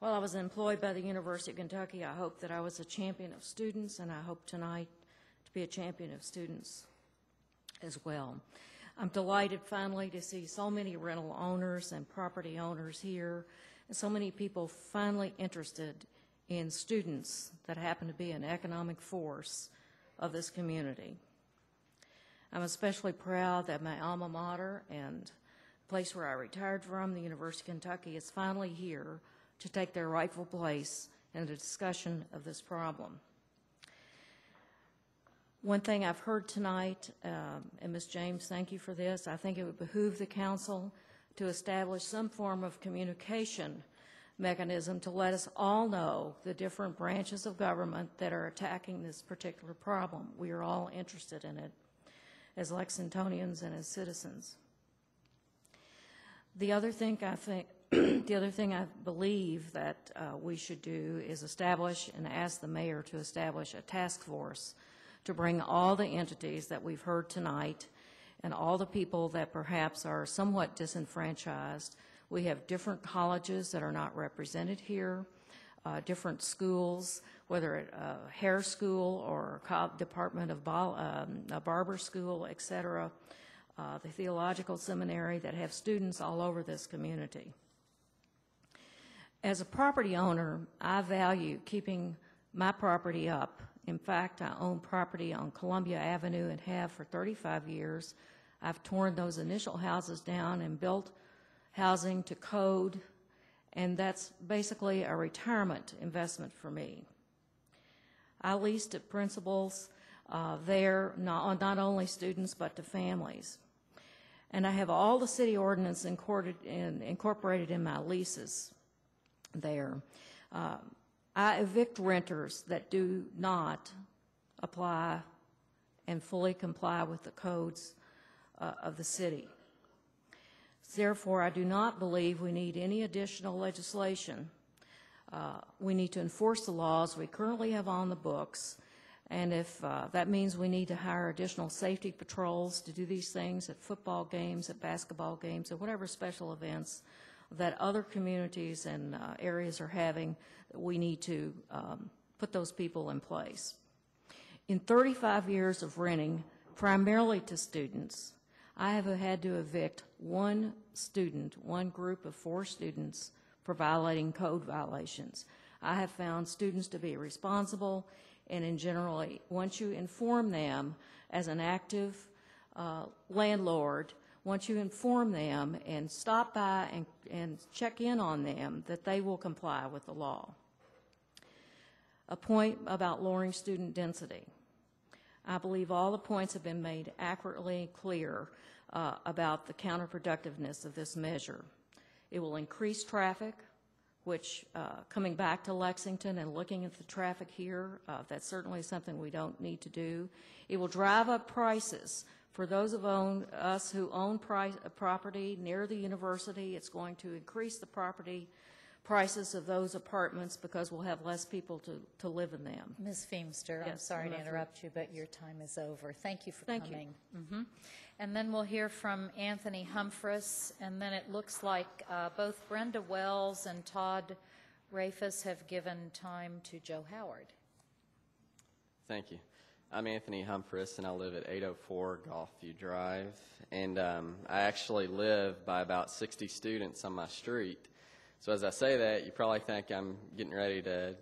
while I was employed by the University of Kentucky, I hope that I was a champion of students, and I hope tonight to be a champion of students as well. I'm delighted finally to see so many rental owners and property owners here, and so many people finally interested in students that happen to be an economic force of this community. I'm especially proud that my alma mater and the place where I retired from, the University of Kentucky, is finally here to take their rightful place in the discussion of this problem. One thing I've heard tonight, and Ms. James, thank you for this, I think it would behoove the council to establish some form of communication mechanism to let us all know the different branches of government that are attacking this particular problem. We are all interested in it as Lexingtonians and as citizens. The other thing I believe that we should do is establish and ask the mayor to establish a task force to bring all the entities that we've heard tonight and all the people that perhaps are somewhat disenfranchised. We have different colleges that are not represented here, different schools, whether at a hair school or Department of a barber school, et cetera, the theological seminary, that have students all over this community. As a property owner, I value keeping my property up In fact, I own property on Columbia Avenue and have for 35 years. I've torn those initial houses down and built housing to code, and that's basically a retirement investment for me. I lease to principals there, not only students, but to families. And I have all the city ordinance incorporated in my leases there. I evict renters that do not apply and fully comply with the codes of the city. Therefore, I do not believe we need any additional legislation. We need to enforce the laws we currently have on the books, and if that means we need to hire additional safety patrols to do these things at football games, at basketball games, or whatever special events that other communities and areas are having, we need to put those people in place. In 35 years of renting, primarily to students, I have had to evict one student, one group of 4 students, for violating code violations. I have found students to be responsible, and in generally, once you inform them as an active landlord, once you inform them and stop by and check in on them, that they will comply with the law. A point about lowering student density. I believe all the points have been made accurately clear about the counterproductiveness of this measure. It will increase traffic, which, coming back to Lexington and looking at the traffic here, that's certainly something we don't need to do. It will drive up prices. For those of us who own property near the university, it's going to increase the property prices of those apartments because we'll have less people to live in them. Ms. Feemster, I'm Yes, sorry to I'm interrupt you, but your time is over. Thank you for Thank you. coming. Mhm. And then we'll hear from Anthony Humphreys, and then it looks like both Brenda Wells and Todd Rafus have given time to Joe Howard. Thank you. I'm Anthony Humphreys, and I live at 804 Golfview Drive. And I actually live by about 60 students on my street. So as I say that, you probably think I'm getting ready to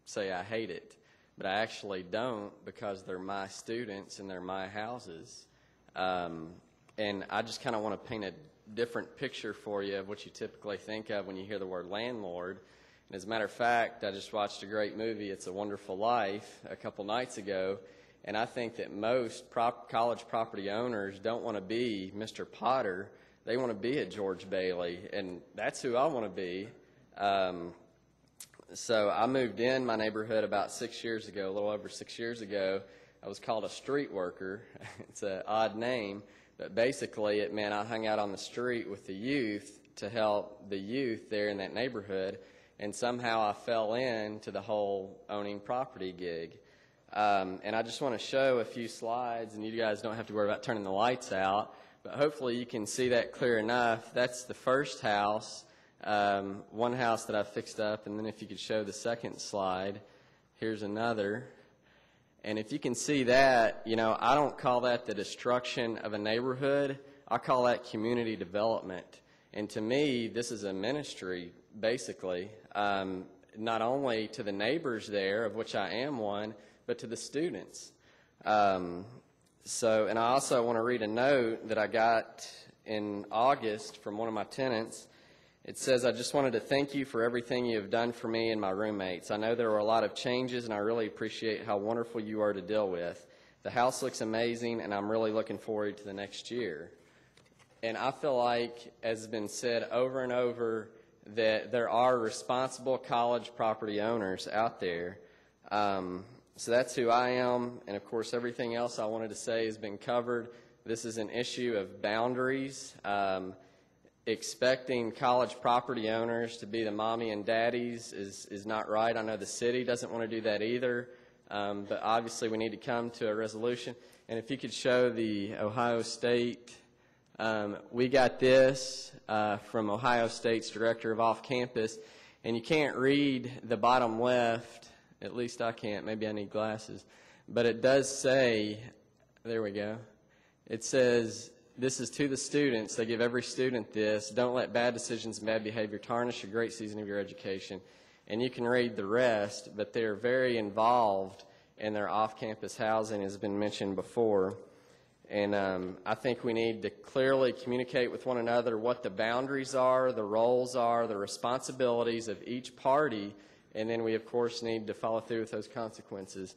say I hate it. But I actually don't, because they're my students and they're my houses. And I just kind of want to paint a different picture for you of what you typically think of when you hear the word landlord. And as a matter of fact, I just watched a great movie, It's a Wonderful Life, a couple nights ago. And I think that most college property owners don't want to be Mr. Potter. They want to be a George Bailey, and that's who I want to be. So I moved in my neighborhood about 6 years ago, a little over 6 years ago. I was called a street worker. It's an odd name, but basically it meant I hung out on the street with the youth to help the youth there in that neighborhood, and somehow I fell into the whole owning property gig. And I just want to show a few slides, and you guys don't have to worry about turning the lights out, but hopefully you can see that clear enough. That's the first house, one house that I fixed up, and then if you could show the second slide, here's another. And if you can see that, you know, I don't call that the destruction of a neighborhood. I call that community development. And to me, this is a ministry, basically, not only to the neighbors there, of which I am one, but to the students. And I also want to read a note that I got in August from one of my tenants. It says, "I just wanted to thank you for everything you have done for me and my roommates. I know there were a lot of changes, and I really appreciate how wonderful you are to deal with. The house looks amazing, and I'm really looking forward to the next year." And I feel like, as has been said over and over, that there are responsible college property owners out there. So that's who I am, and of course everything else I wanted to say has been covered. This is an issue of boundaries. Expecting college property owners to be the mommy and daddies is not right. I know the city doesn't want to do that either, but obviously we need to come to a resolution. And if you could show the Ohio State, we got this from Ohio State's Director of Off-Campus, and you can't read the bottom left. At least I can't. Maybe I need glasses. But it does say, there we go. It says, this is to the students. They give every student this. Don't let bad decisions and bad behavior tarnish a great season of your education. And you can read the rest, but they're very involved and their off-campus housing has been mentioned before. And I think we need to clearly communicate with one another what the boundaries are, the roles are, the responsibilities of each party, and then we, of course, need to follow through with those consequences.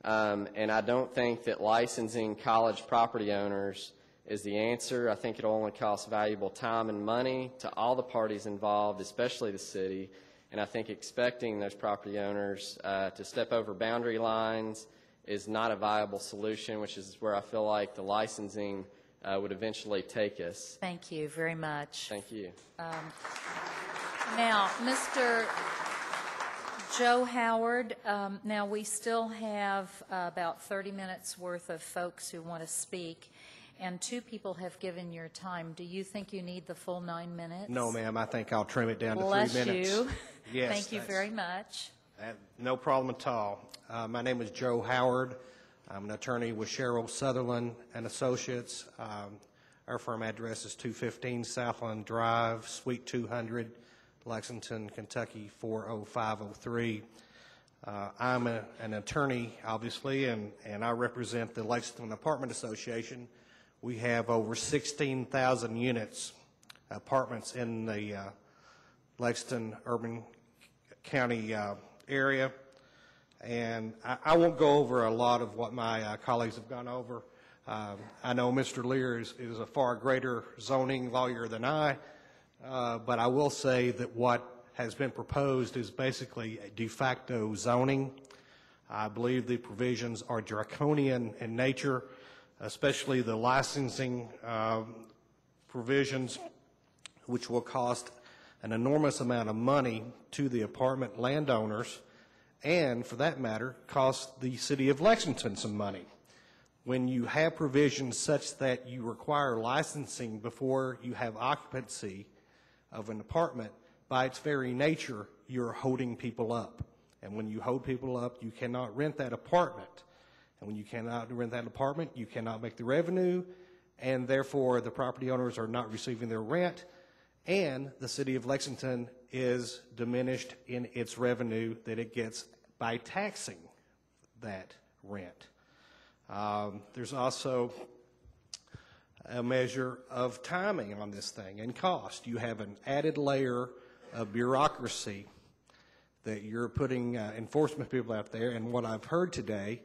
And I don't think that licensing college property owners is the answer. I think it'll only cost valuable time and money to all the parties involved, especially the city. And I think expecting those property owners to step over boundary lines is not a viable solution, which is where I feel like the licensing would eventually take us. Thank you very much. Thank you. Now, Mr. Joe Howard, now we still have about 30 minutes worth of folks who want to speak, and 2 people have given your time. Do you think you need the full 9 minutes? No, ma'am. I think I'll trim it down to 3 Bless minutes. you. Yes, Thank you very much. No problem at all. My name is Joe Howard. I'm an attorney with Cheryl Sutherland and Associates. Our firm address is 215 Southland Drive, Suite 200, Lexington, Kentucky 40503. I'm an attorney, obviously, and I represent the Lexington Apartment Association. We have over 16,000 units, apartments in the Lexington Urban County area. And I won't go over a lot of what my colleagues have gone over. I know Mr. Lear is a far greater zoning lawyer than I, but I will say that what has been proposed is basically a de facto zoning. I believe the provisions are draconian in nature, especially the licensing provisions, which will cost an enormous amount of money to the apartment landowners, and for that matter, cost the city of Lexington some money. When you have provisions such that you require licensing before you have occupancy of an apartment, by its very nature, you're holding people up. And when you hold people up, you cannot rent that apartment. And when you cannot rent that apartment, you cannot make the revenue, and therefore the property owners are not receiving their rent, and the city of Lexington is diminished in its revenue that it gets by taxing that rent. There's also a measure of timing on this thing and cost. You have an added layer of bureaucracy that you're putting enforcement people out there, and what I've heard today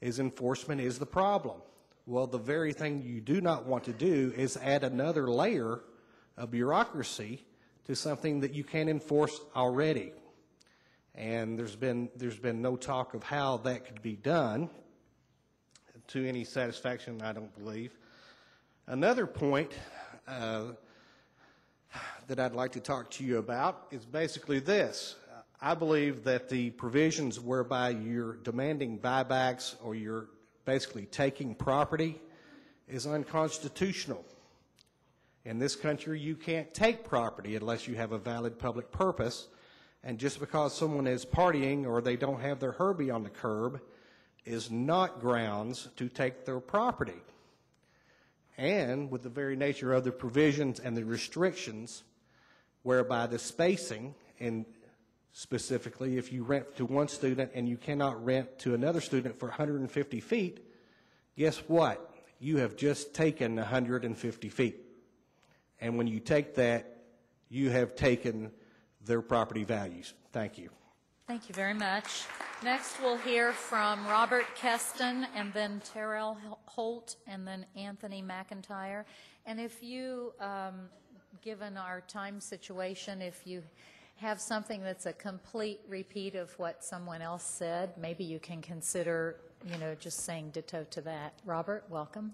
is enforcement is the problem. Well, the very thing you do not want to do is add another layer of bureaucracy to something that you can't enforce already. And there's been no talk of how that could be done to any satisfaction, I don't believe. Another point that I'd like to talk to you about is basically this. I believe that the provisions whereby you're demanding buybacks or you're basically taking property is unconstitutional. In this country, you can't take property unless you have a valid public purpose, and just because someone is partying or they don't have their Herbie on the curb is not grounds to take their property. And with the very nature of the provisions and the restrictions whereby the spacing, and specifically if you rent to one student and you cannot rent to another student for 150 feet, guess what? You have just taken 150 feet. And when you take that, you have taken their property values. Thank you. Thank you very much. Next, we'll hear from Robert Keston, and then Terrell Holt, and then Anthony McIntyre. And if you, given our time situation, if you have something that's a complete repeat of what someone else said, maybe you can consider, just saying ditto to that. Robert, welcome.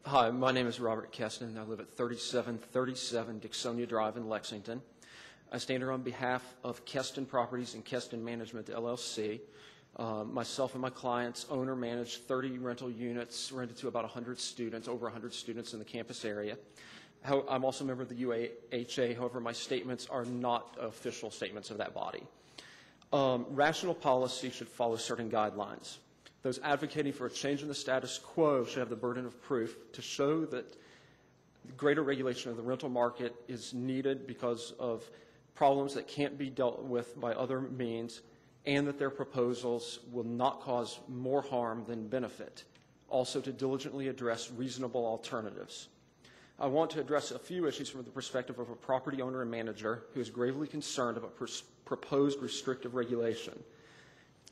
Hi, my name is Robert Keston. I live at 3737 Dixonia Drive in Lexington. I stand here on behalf of Keston Properties and Keston Management, LLC. Myself and my clients own or manage 30 rental units rented to about 100 students, over 100 students in the campus area. I'm also a member of the UAHA. However, my statements are not official statements of that body. Rational policy should follow certain guidelines. Those advocating for a change in the status quo should have the burden of proof to show that greater regulation of the rental market is needed because of problems that can't be dealt with by other means, and that their proposals will not cause more harm than benefit. Also, to diligently address reasonable alternatives. I want to address a few issues from the perspective of a property owner and manager who is gravely concerned about proposed restrictive regulation.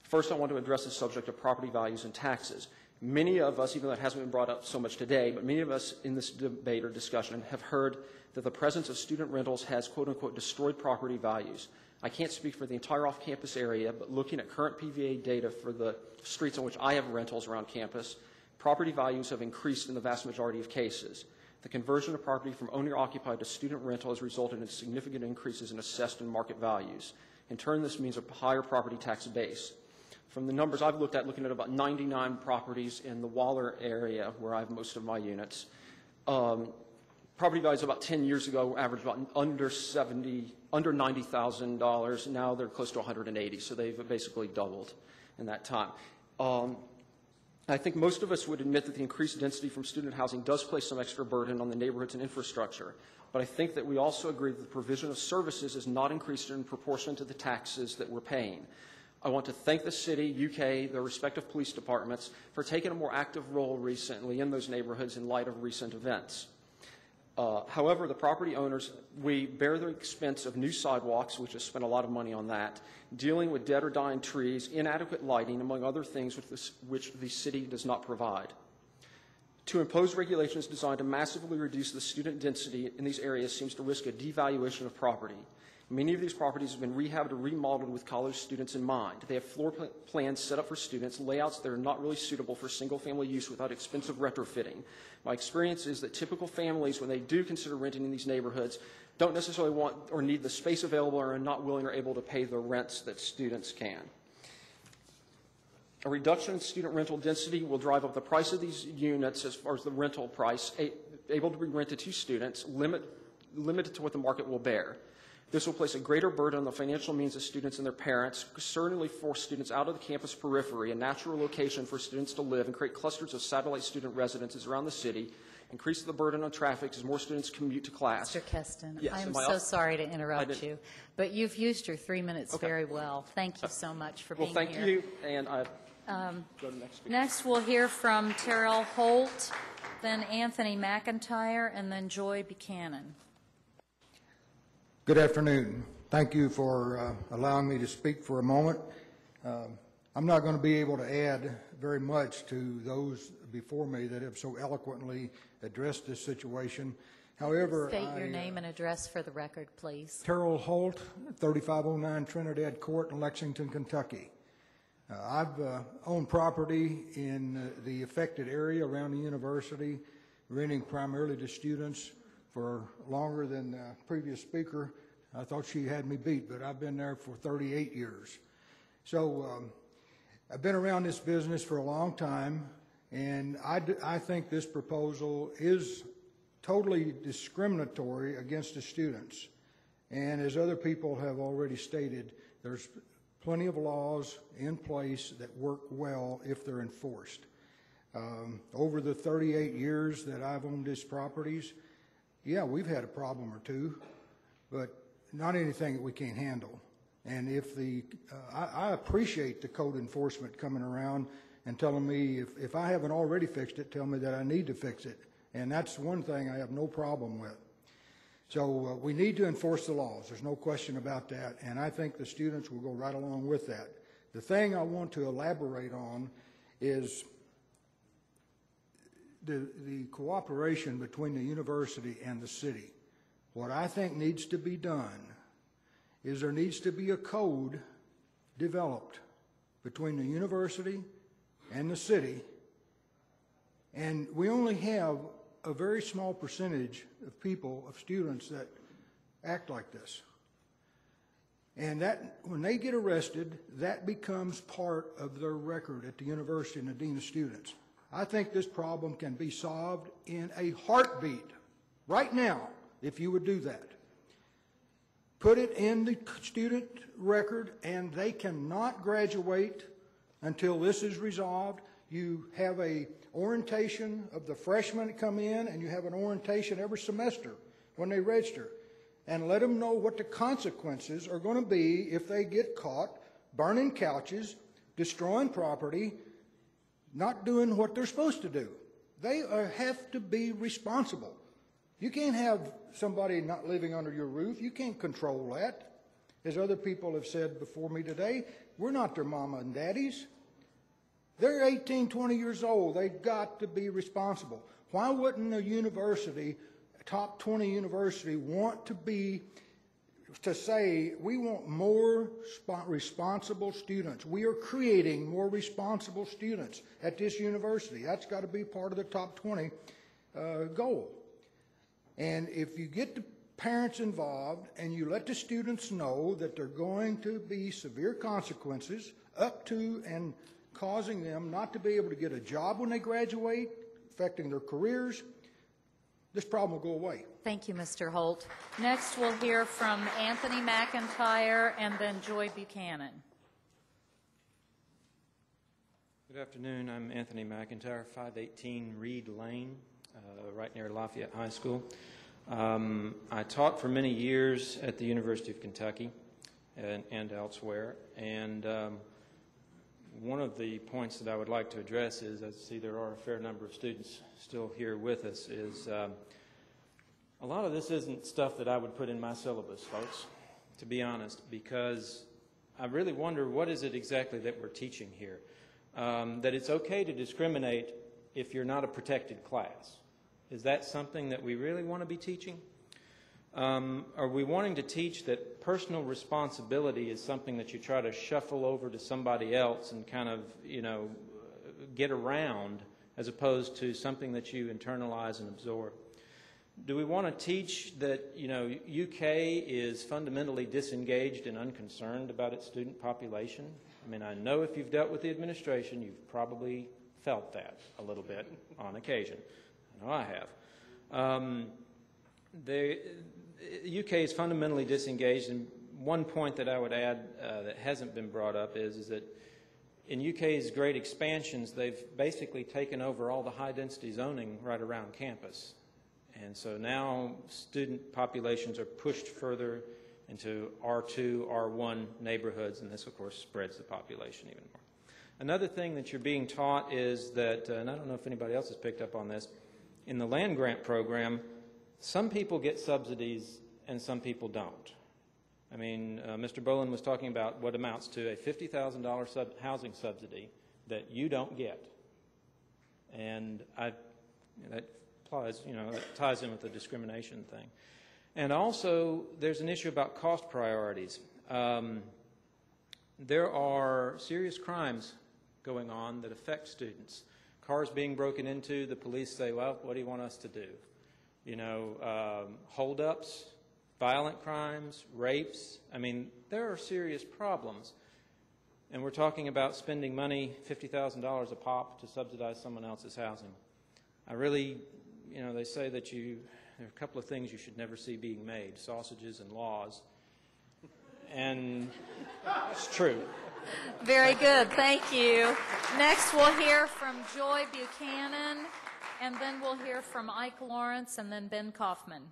First, I want to address the subject of property values and taxes. Many of us, even though it hasn't been brought up so much today, but many of us in this debate or discussion have heard that the presence of student rentals has, quote unquote, destroyed property values. I can't speak for the entire off-campus area, but looking at current PVA data for the streets on which I have rentals around campus, property values have increased in the vast majority of cases. The conversion of property from owner-occupied to student rental has resulted in significant increases in assessed and market values. In turn, this means a higher property tax base. From the numbers I've looked at, looking at about 99 properties in the Waller area, where I have most of my units, property values about 10 years ago averaged about under $90,000. Now they're close to 180, so they've basically doubled in that time. I think most of us would admit that the increased density from student housing does place some extra burden on the neighborhoods and infrastructure. But I think that we also agree that the provision of services is not increased in proportion to the taxes that we're paying. I want to thank the city, UK, their respective police departments for taking a more active role recently in those neighborhoods in light of recent events. However, the property owners, we bear the expense of new sidewalks, which has spent a lot of money on that, dealing with dead or dying trees, inadequate lighting, among other things which the city does not provide. To impose regulations designed to massively reduce the student density in these areas seems to risk a devaluation of property. Many of these properties have been rehabbed or remodeled with college students in mind. They have floor plans set up for students, layouts that are not really suitable for single-family use without expensive retrofitting. My experience is that typical families, when they do consider renting in these neighborhoods, don't necessarily want or need the space available or are not willing or able to pay the rents that students can. A reduction in student rental density will drive up the price of these units as far as the rental price, able to be rented to students, limited to what the market will bear. This will place a greater burden on the financial means of students and their parents, certainly force students out of the campus periphery, a natural location for students to live, and create clusters of satellite student residences around the city, increase the burden on traffic as more students commute to class. Mr. Keston, yes, I am so sorry to interrupt you, but you've used your 3 minutes very well. Thank you so much for being here. Well, thank you, and I go to next speaker. Next, we'll hear from Terrell Holt, then Anthony McIntyre, and then Joy Buchanan. Good afternoon. Thank you for allowing me to speak for a moment. I'm not going to be able to add very much to those before me that have so eloquently addressed this situation. However, State your name and address for the record, please. Terrell Holt, 3509 Trinidad Court in Lexington, Kentucky. I've owned property in the affected area around the university, renting primarily to students for longer than the previous speaker. I thought she had me beat, but I've been there for 38 years. So I've been around this business for a long time, and I think this proposal is totally discriminatory against the students. And as other people have already stated, there's plenty of laws in place that work well if they're enforced. Over the 38 years that I've owned these properties, yeah, we've had a problem or two, but not anything that we can't handle. And if I appreciate the code enforcement coming around and telling me if I haven't already fixed it, tell me that I need to fix it. And that's one thing I have no problem with. So we need to enforce the laws. There's no question about that. And I think the students will go right along with that. The thing I want to elaborate on is the cooperation between the university and the city. What I think needs to be done is there needs to be a code developed between the university and the city, and we only have a very small percentage of people, of students, that act like this. And that, when they get arrested, that becomes part of their record at the university and the dean of students. I think this problem can be solved in a heartbeat right now if you would do that. Put it in the student record, and they cannot graduate until this is resolved. You have a orientation of the freshmen that come in, and you have an orientation every semester when they register. And let them know what the consequences are going to be if they get caught burning couches, destroying property, not doing what they're supposed to do. They have to be responsible. You can't have somebody not living under your roof. You can't control that. As other people have said before me today, we're not their mama and daddies. They're 18, 20 years old. They've got to be responsible. Why wouldn't a university, a top 20 university, want to say we want more responsible students? We are creating more responsible students at this university. That's got to be part of the top 20 goal. And if you get the parents involved and you let the students know that there are going to be severe consequences up to and causing them not to be able to get a job when they graduate, affecting their careers, this problem will go away. Thank you, Mr. Holt. Next, we'll hear from Anthony McIntyre and then Joy Buchanan. Good afternoon. I'm Anthony McIntyre, 518 Reed Lane, right near Lafayette High School. I taught for many years at the University of Kentucky and elsewhere, and one of the points that I would like to address is, I see there are a fair number of students still here with us, is a lot of this isn't stuff that I would put in my syllabus, folks, to be honest, because I really wonder what is it exactly that we're teaching here. That it's okay to discriminate if you're not a protected class. Is that something that we really want to be teaching? Are we wanting to teach that personal responsibility is something that you try to shuffle over to somebody else and kind of, get around, as opposed to something that you internalize and absorb? Do we want to teach that, UK is fundamentally disengaged and unconcerned about its student population? I mean, I know if you've dealt with the administration, you've probably felt that a little bit on occasion. I know I have. The UK is fundamentally disengaged, and one point that I would add that hasn't been brought up is that in UK's great expansions, they've basically taken over all the high-density zoning right around campus. And so now student populations are pushed further into R2, R1 neighborhoods, and this, of course, spreads the population even more. Another thing that you're being taught is that, and I don't know if anybody else has picked up on this, in the land grant program, some people get subsidies and some people don't. I mean, Mr. Boland was talking about what amounts to a $50,000 housing subsidy that you don't get. And that applies, that ties in with the discrimination thing. And also, there's an issue about cost priorities. There are serious crimes going on that affect students. Cars being broken into, the police say, well, what do you want us to do? Holdups, violent crimes, rapes. I mean, there are serious problems. And we're talking about spending money, $50,000 a pop, to subsidize someone else's housing. I really, they say that there are a couple of things you should never see being made, sausages and laws. And it's true. Very good. Thank you. Next, we'll hear from Joy Buchanan, and then we'll hear from Ike Lawrence, and then Ben Kaufman.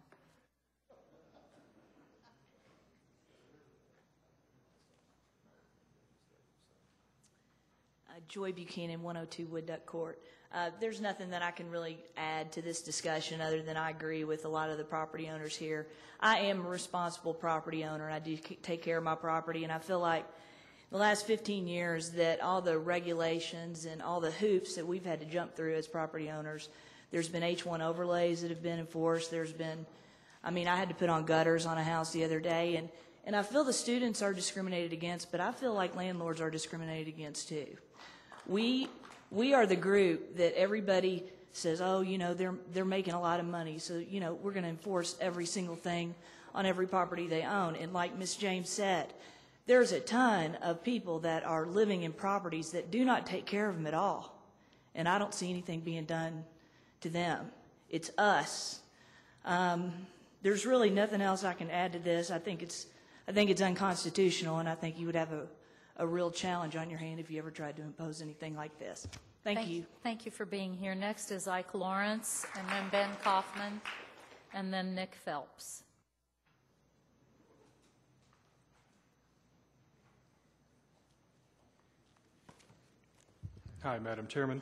Joy Buchanan, 102 Wood Duck Court. There's nothing that I can really add to this discussion other than I agree with a lot of the property owners here. I am a responsible property owner, and I do take care of my property, and I feel like the last 15 years that all the regulations and all the hoops that we've had to jump through as property owners, there's been H1 overlays that have been enforced. There's been, I had to put on gutters on a house the other day, and I feel the students are discriminated against, but I feel like landlords are discriminated against too. We are the group that everybody says, oh, they're making a lot of money, so, we're going to enforce every single thing on every property they own. And like Ms. James said, there's a ton of people that are living in properties that do not take care of them at all. And I don't see anything being done to them. It's us. There's really nothing else I can add to this. I think it's unconstitutional, and I think you would have a real challenge on your hand if you ever tried to impose anything like this. Thank you. Thank you for being here. Next is Ike Lawrence, and then Ben Kaufman, and then Nick Phelps. Hi, Madam Chairman.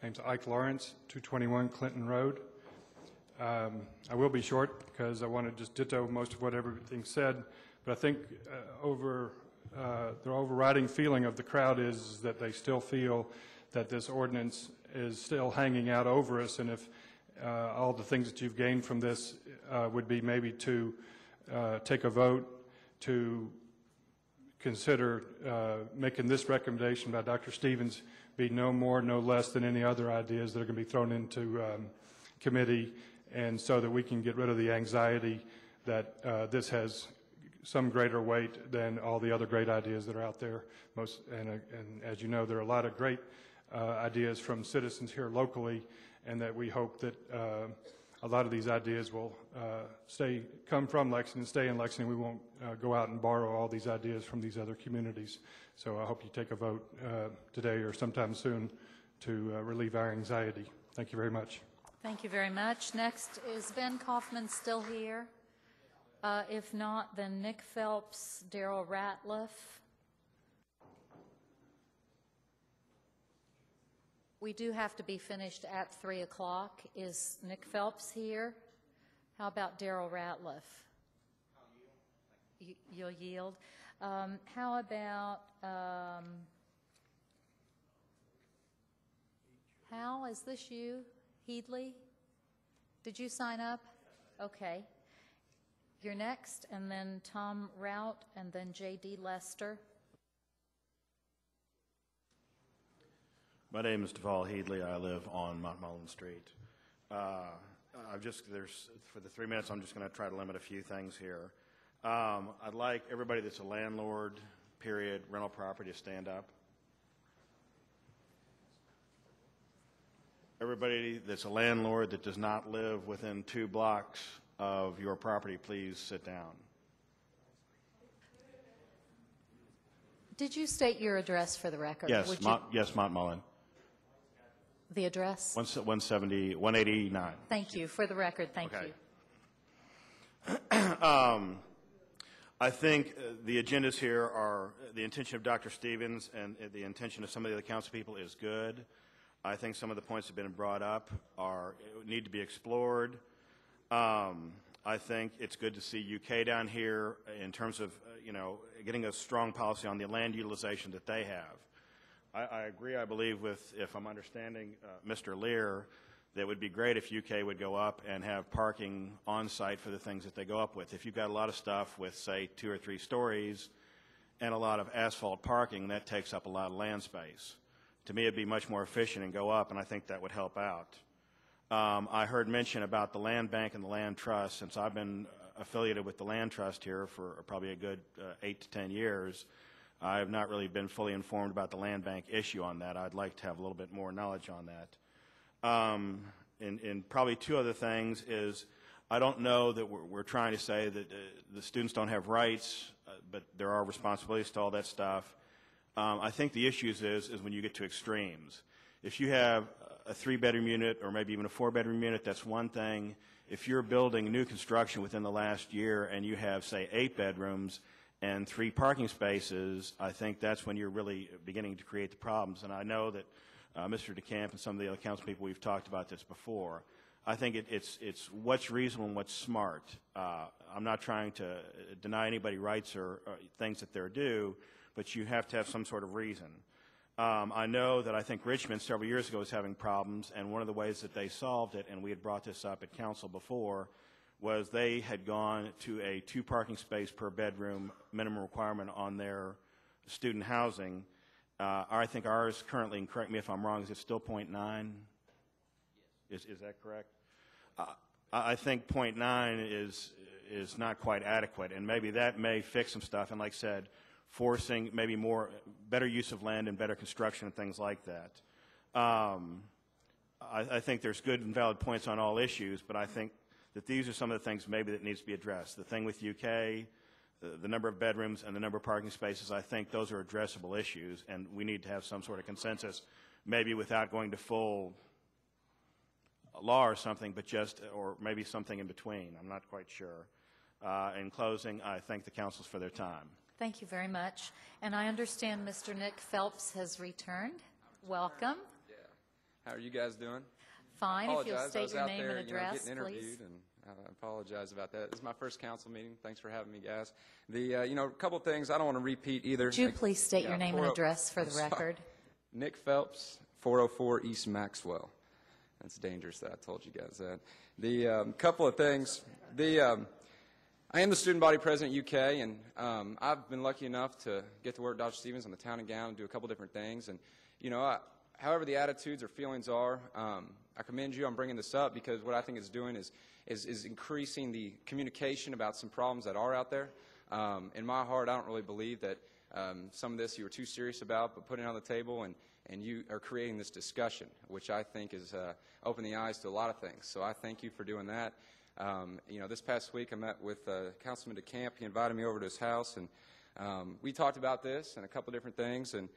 Name's Ike Lawrence, 221 Clinton Road. I will be short because I want to just ditto most of what everything said, but I think the overriding feeling of the crowd is that they still feel that this ordinance is still hanging out over us, and if all the things that you've gained from this would be maybe to take a vote to consider making this recommendation by Dr. Stevens be no more, no less than any other ideas that are going to be thrown into committee, and so that we can get rid of the anxiety that this has some greater weight than all the other great ideas that are out there. And as you know, there are a lot of great ideas from citizens here locally, and that we hope that a lot of these ideas will come from Lexington, stay in Lexington. We won't go out and borrow all these ideas from these other communities. So I hope you take a vote today or sometime soon to relieve our anxiety. Thank you very much. Thank you very much. Next, is Ben Kaufman still here? If not, then Nick Phelps, Darrell Ratliff. We do have to be finished at 3 o'clock. Is Nick Phelps here? How about Darrell Ratliff? You'll yield. How about Hal? Is this you? Headley? Did you sign up? Okay. You're next, and then Tom Rout, and then J.D. Lester. My name is Deval Headley. I live on Montmollin Street. For the 3 minutes, I'm just going to try to limit a few things here. I'd like everybody that's a landlord, period, rental property to stand up. Everybody that's a landlord that does not live within 2 blocks of your property, please sit down. Did you state your address for the record? Yes, yes, Montmollin. The address? 189. Thank you. For the record, thank Okay. you. I think the agendas here are, the intention of Dr. Stevens and the intention of some of the other council people is good. I think some of the points that have been brought up need to be explored. I think it's good to see UK down here in terms of, getting a strong policy on the land utilization that they have. I agree, I believe, with, if I'm understanding Mr. Lear, that it would be great if UK would go up and have parking on site for the things that they go up with. If you've got a lot of stuff with, say, 2 or 3 stories and a lot of asphalt parking, that takes up a lot of land space. To me, it'd be much more efficient and go up, and I think that would help out. I heard mention about the land bank and the land trust. Since I've been affiliated with the land trust here for probably a good 8 to 10 years, I have not really been fully informed about the land bank issue on that. I'd like to have a little bit more knowledge on that. And probably 2 other things is, I don't know that we're trying to say that the students don't have rights, but there are responsibilities to all that stuff. I think the issues is when you get to extremes. If you have a 3-bedroom unit or maybe even a 4-bedroom unit, that's one thing. If you're building new construction within the last year and you have, say, 8 bedrooms and 3 parking spaces, I think that's when you're really beginning to create the problems. And I know that Mr. DeCamp and some of the other council people, we've talked about this before. I think it's what's reasonable and what's smart. I'm not trying to deny anybody rights or things that they're due, but you have to have some sort of reason. I know that I think Richmond several years ago was having problems, and one of the ways that they solved it, and we had brought this up at council before, was they had gone to a 2 parking space per bedroom minimum requirement on their student housing. I think ours currently, and correct me if I'm wrong, is it still 0.9? Is that correct? I think 0.9 is not quite adequate, and maybe that may fix some stuff. And like I said, forcing maybe better use of land and better construction and things like that. I think there's good and valid points on all issues, but I think that these are some of the things maybe that needs to be addressed. The thing with UK, the number of bedrooms and the number of parking spaces, I think those are addressable issues, and we need to have some sort of consensus, maybe without going to full law or something, but or maybe something in between. I'm not quite sure. In closing, I thank the councils for their time. Thank you very much. And I understand Mr. Nick Phelps has returned. Welcome. How are you guys doing? Fine. If you'll I state was your out name there, and address, getting interviewed, please. and I apologize about that. This is my first council meeting. Thanks for having me, guys. A couple things. I don't want to repeat either. Would you please state your name and 40 address for the I'm sorry. record? Nick Phelps, 404 East Maxwell. That's dangerous that I told you guys that. The couple of things. I am the student body president at UK, and I've been lucky enough to get to work with Dr. Stevens on the town and gown and do a couple different things. And, however the attitudes or feelings are, I commend you on bringing this up because what I think it's doing is increasing the communication about some problems that are out there. In my heart, I don't really believe that some of this you were too serious about, but putting it on the table and you are creating this discussion, which I think is opening the eyes to a lot of things. So I thank you for doing that. This past week I met with Councilman DeCamp. He invited me over to his house, and we talked about this and a couple different things. And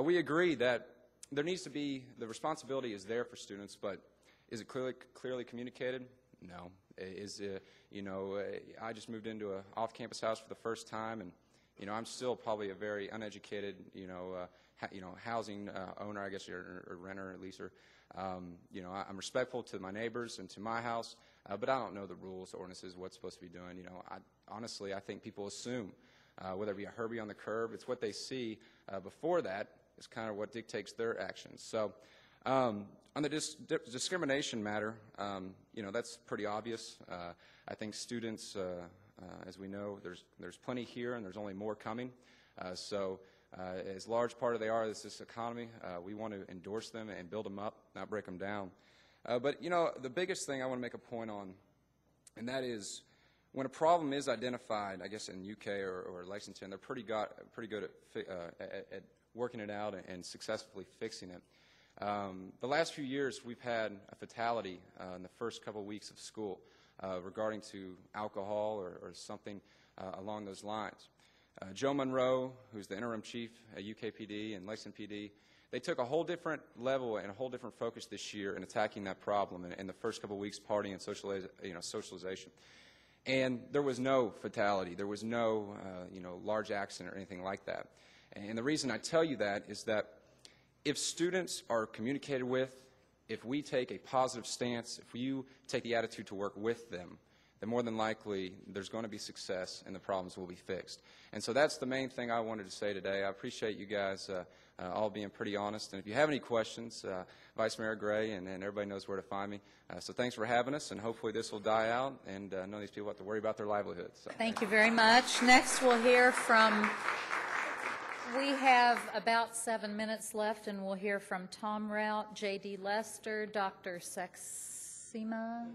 we agree that there needs to be, the responsibility is there for students, but is it clearly communicated? No. I just moved into an off-campus house for the first time, and I'm still probably a very uneducated, housing owner, I guess, or renter, or leaser. I'm respectful to my neighbors and to my house, but I don't know the rules, ordinances, what's supposed to be doing. Honestly, I think people assume, whether it be a Herbie on the curb, it's what they see before that is kind of what dictates their actions. So on the discrimination matter, that's pretty obvious. I think students, as we know, there's plenty here and there's only more coming. As large part of they are as this economy, we want to endorse them and build them up, not break them down. But the biggest thing I want to make a point on, and that is when a problem is identified, I guess in UK or Lexington, they're pretty good at working it out and successfully fixing it. The last few years, we've had a fatality in the first couple of weeks of school regarding to alcohol or something along those lines. Joe Monroe, who's the interim chief at UKPD and Lexington PD, they took a whole different level and a whole different focus this year in attacking that problem in the first couple of weeks, partying and socialization. And there was no fatality. There was no large accident or anything like that. And the reason I tell you that is that if students are communicated with, if we take a positive stance, if you take the attitude to work with them, then more than likely there's going to be success and the problems will be fixed. And so that's the main thing I wanted to say today. I appreciate you guys all being pretty honest. And if you have any questions, Vice Mayor Gray and everybody knows where to find me. So thanks for having us, and hopefully this will die out and none of these people have to worry about their livelihoods. So. Thank you very much. Next we'll hear from, we have about 7 minutes left, and we'll hear from Tom Rout, J.D. Lester, Dr. Saxima,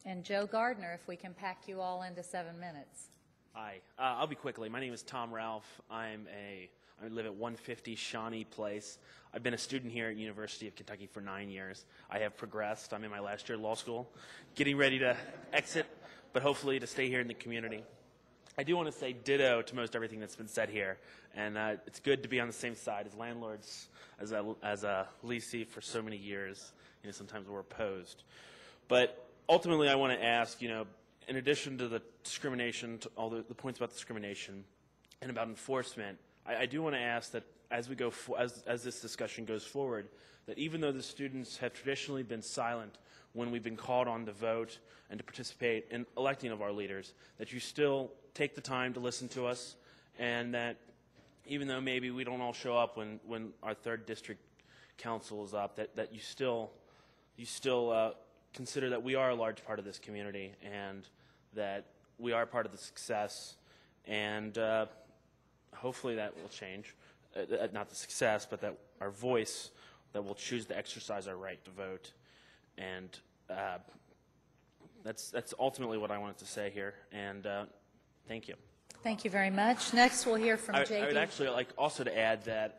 and Joe Gardner, if we can pack you all into 7 minutes. Hi. I'll be quickly. My name is Tom Ralph. I live at 150 Shawnee Place. I've been a student here at University of Kentucky for 9 years. I have progressed. I'm in my last year of law school, getting ready to exit, but hopefully to stay here in the community. I do want to say ditto to most everything that's been said here, and it's good to be on the same side as landlords, as a leasee for so many years. Sometimes we're opposed. But ultimately, I want to ask, in addition to the discrimination, to all the points about discrimination and about enforcement, I do want to ask that as we go as this discussion goes forward, that even though the students have traditionally been silent when we've been called on to vote and to participate in electing of our leaders, that you still take the time to listen to us, and that even though maybe we don't all show up when our 3rd district council is up, that you still consider that we are a large part of this community and that we are part of the success, and hopefully that will change. Not the success, but that our voice, that we'll choose to exercise our right to vote. And that's ultimately what I wanted to say here, and thank you. Thank you very much. Next we'll hear from J.D. I would actually like also to add that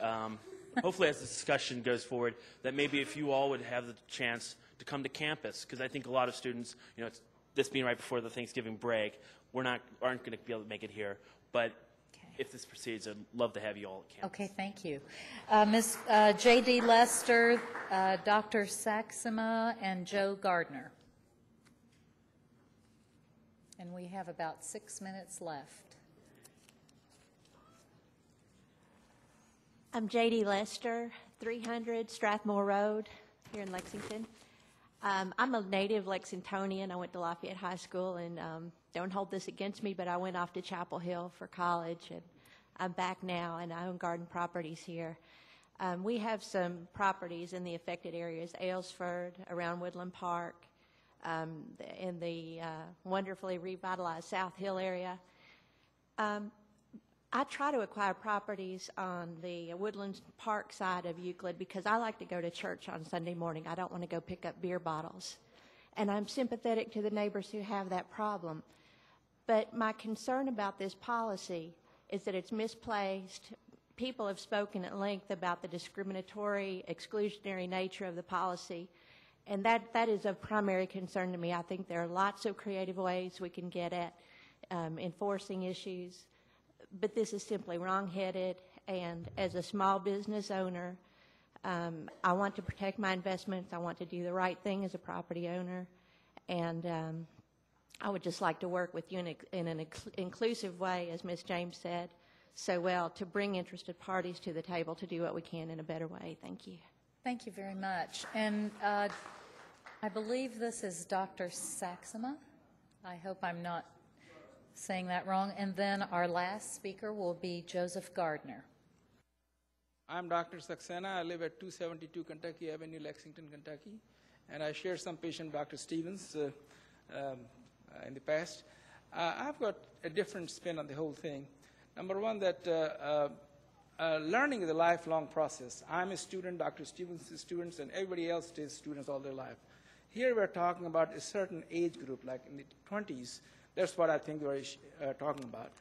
hopefully as the discussion goes forward, that maybe if you all would have the chance to come to campus, because I think a lot of students, it's this being right before the Thanksgiving break, aren't going to be able to make it here. But if this proceeds, I'd love to have you all at campus. Okay, thank you. Ms. J.D. Lester, Dr. Saxima, and Joe Gardner. And we have about 6 minutes left. I'm J.D. Lester, 300 Strathmore Road here in Lexington. I'm a native Lexingtonian. I went to Lafayette High School, and don't hold this against me, but I went off to Chapel Hill for college, and I'm back now, and I own garden properties here. We have some properties in the affected areas, Aylesford, around Woodland Park, in the wonderfully revitalized South Hill area. I try to acquire properties on the Woodland Park side of Euclid because I like to go to church on Sunday morning. I don't want to go pick up beer bottles. And I'm sympathetic to the neighbors who have that problem. But my concern about this policy is that it's misplaced. People have spoken at length about the discriminatory, exclusionary nature of the policy. And that is of primary concern to me. I think there are lots of creative ways we can get at enforcing issues. But this is simply wrong-headed, and as a small business owner, I want to protect my investments. I want to do the right thing as a property owner, and I would just like to work with you in an inclusive way, as Ms. James said so well, to bring interested parties to the table to do what we can in a better way. Thank you. Thank you very much. And I believe this is Dr. Saxema. I hope I'm not saying that wrong. And then our last speaker will be Joseph Gardner. I'm Dr. Saxena. I live at 272 Kentucky Avenue, Lexington, Kentucky. And I share some patient, Dr. Stevens, in the past. I've got a different spin on the whole thing. Number one, that learning is a lifelong process. I'm a student, Dr. Stevens is students, and everybody else stays students all their life. Here we're talking about a certain age group, like in the 20s. That's what I think we're talking about.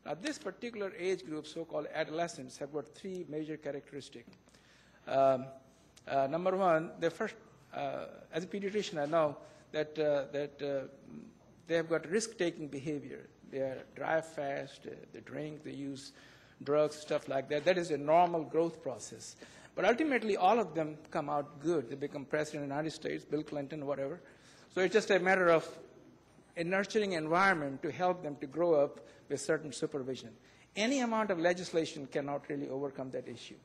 Now, this particular age group, so-called adolescents, have got three major characteristics. Number one, as a pediatrician, I know that they have got risk-taking behavior. They drive fast, they drink, they use drugs, stuff like that. That is a normal growth process. But ultimately, all of them come out good. They become president of the United States, Bill Clinton, whatever. So it's just a matter of a nurturing environment to help them to grow up with certain supervision. Any amount of legislation cannot really overcome that issue.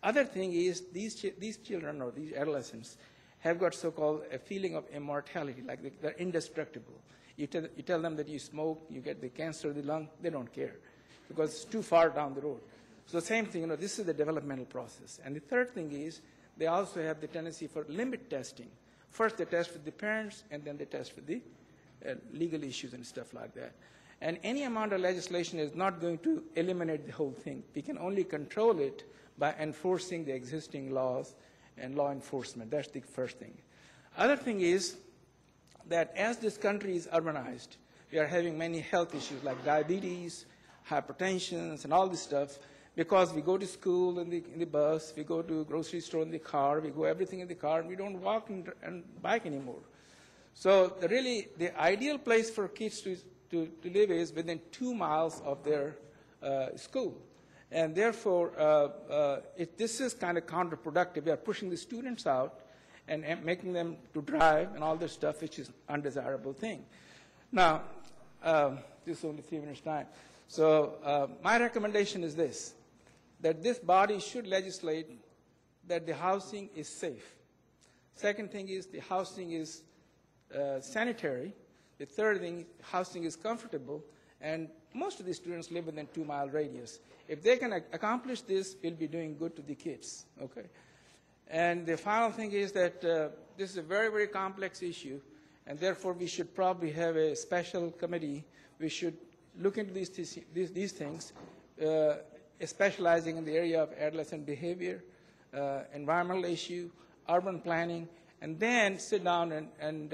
Other thing is these children or these adolescents have got so-called a feeling of immortality, like they're indestructible. You tell them that you smoke, you get the cancer of the lung, they don't care because it's too far down the road. So the same thing, this is the developmental process. And the third thing is they also have the tendency for limit testing. First they test with the parents, and then they test with the legal issues and stuff like that. And any amount of legislation is not going to eliminate the whole thing. We can only control it by enforcing the existing laws and law enforcement. That's the first thing. Other thing is that as this country is urbanized, we are having many health issues like diabetes, hypertension, and all this stuff, because we go to school in the bus, we go to grocery store in the car, we go everything in the car, and we don't walk and bike anymore. So really, the ideal place for kids to live is within 2 miles of their school. And therefore, this is kind of counterproductive. We are pushing the students out and making them to drive and all this stuff, which is undesirable thing. Now, this is only 3 minutes time. So my recommendation is this, that this body should legislate that the housing is safe. Second thing is the housing is sanitary. The third thing, housing is comfortable, and most of the students live within 2 mile radius. If they can accomplish this, we'll be doing good to the kids, okay? And the final thing is that this is a very, very complex issue, and therefore we should probably have a special committee. We should look into these things, specializing in the area of adolescent behavior, environmental issue, urban planning, and then sit down and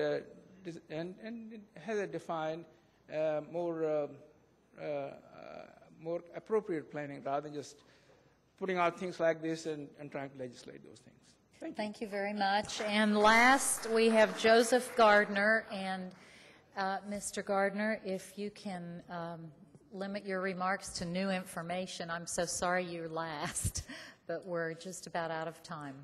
have a defined, more appropriate planning rather than just putting out things like this and trying to legislate those things. Thank you very much. And last, we have Joseph Gardner. And Mr. Gardner, if you can limit your remarks to new information. I'm so sorry you're last, but we're just about out of time.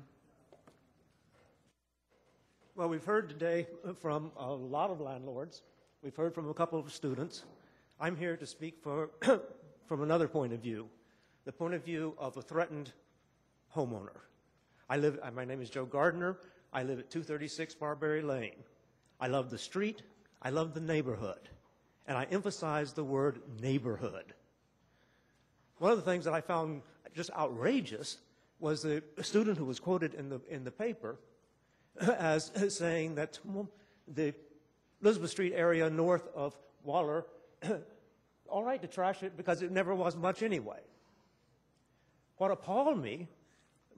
Well, we've heard today from a lot of landlords. We've heard from a couple of students. I'm here to speak from another point of view, the point of view of a threatened homeowner. My name is Joe Gardner. I live at 236 Barberry Lane. I love the street. I love the neighborhood. And I emphasize the word neighborhood. One of the things that I found just outrageous was the student who was quoted in the paper as saying that the Elizabeth Street area north of Waller, all right to trash it because it never was much anyway. What appalled me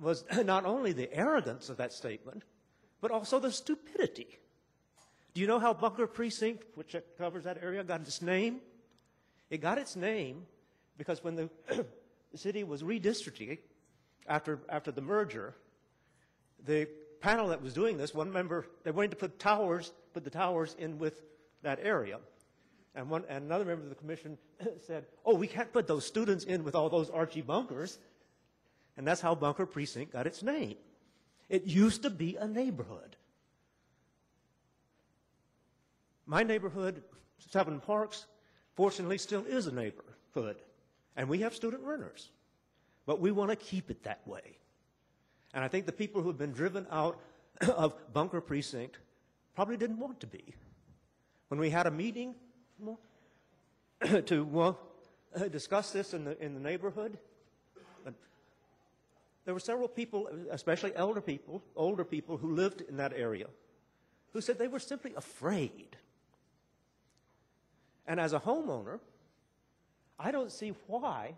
was not only the arrogance of that statement, but also the stupidity. Do you know how Bunker Precinct, which covers that area, got its name? It got its name because when the city was redistricting after the merger, the panel that was doing this, one member, they wanted to put the towers in with that area. And another member of the commission said, oh, we can't put those students in with all those Archie bunkers. And that's how Bunker Precinct got its name. It used to be a neighborhood. My neighborhood, Seven Parks, fortunately still is a neighborhood. And we have student renters. But we want to keep it that way. And I think the people who have been driven out of Bunker Precinct probably didn't want to be. When we had a meeting to discuss this in the neighborhood, there were several people, especially older people who lived in that area, who said they were simply afraid. And as a homeowner, I don't see why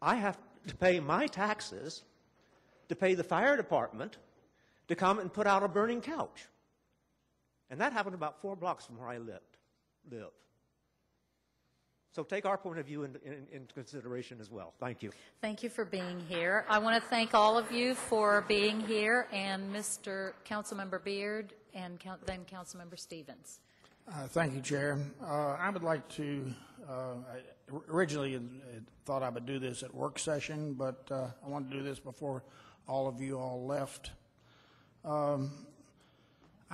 I have to pay my taxes to pay the fire department to come and put out a burning couch. And that happened about 4 blocks from where I live. So take our point of view into consideration as well. Thank you. Thank you for being here. I want to thank all of you for being here, and Mr. Councilmember Beard and then Councilmember Stevens. Thank you, Chair. I would like to, originally thought I would do this at work session, but I want to do this before all of you all left. I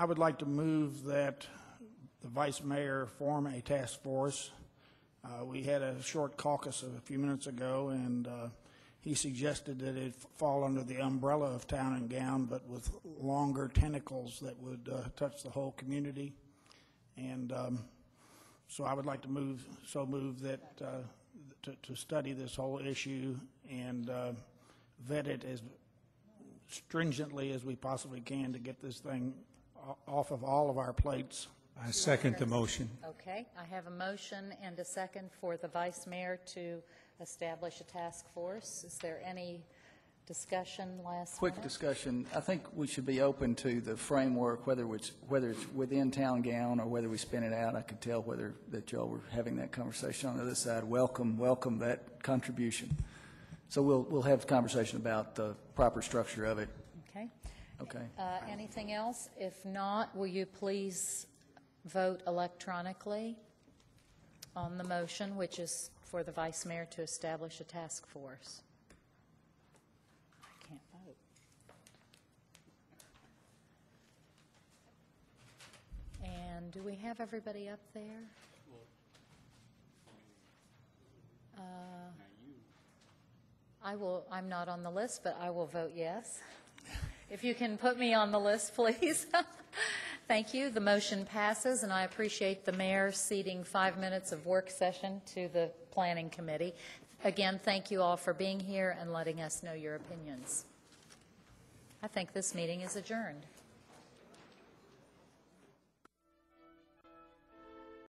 would like to move that the Vice Mayor form a task force. We had a short caucus a few minutes ago, and he suggested that it fall under the umbrella of Town and Gown, but with longer tentacles that would touch the whole community. And so I would like to move that to study this whole issue and vet it as stringently as we possibly can to get this thing off of all of our plates. I second the motion. Okay, I have a motion and a second for the Vice Mayor to establish a task force. Is there any discussion last Quick minute? discussion. I think we should be open to the framework, whether it's within Town Gown or whether we spin it out. I could tell whether that y'all were having that conversation on the other side. Welcome that contribution. So we'll have a conversation about the proper structure of it. Okay. Okay. Anything else? If not, will you please vote electronically on the motion, which is for the Vice Mayor to establish a task force? I can't vote. And do we have everybody up there? I'm not on the list, but I will vote yes. If you can put me on the list, please. Thank you. The motion passes, and I appreciate the mayor ceding 5 minutes of work session to the Planning Committee. Again, thank you all for being here and letting us know your opinions. I think this meeting is adjourned.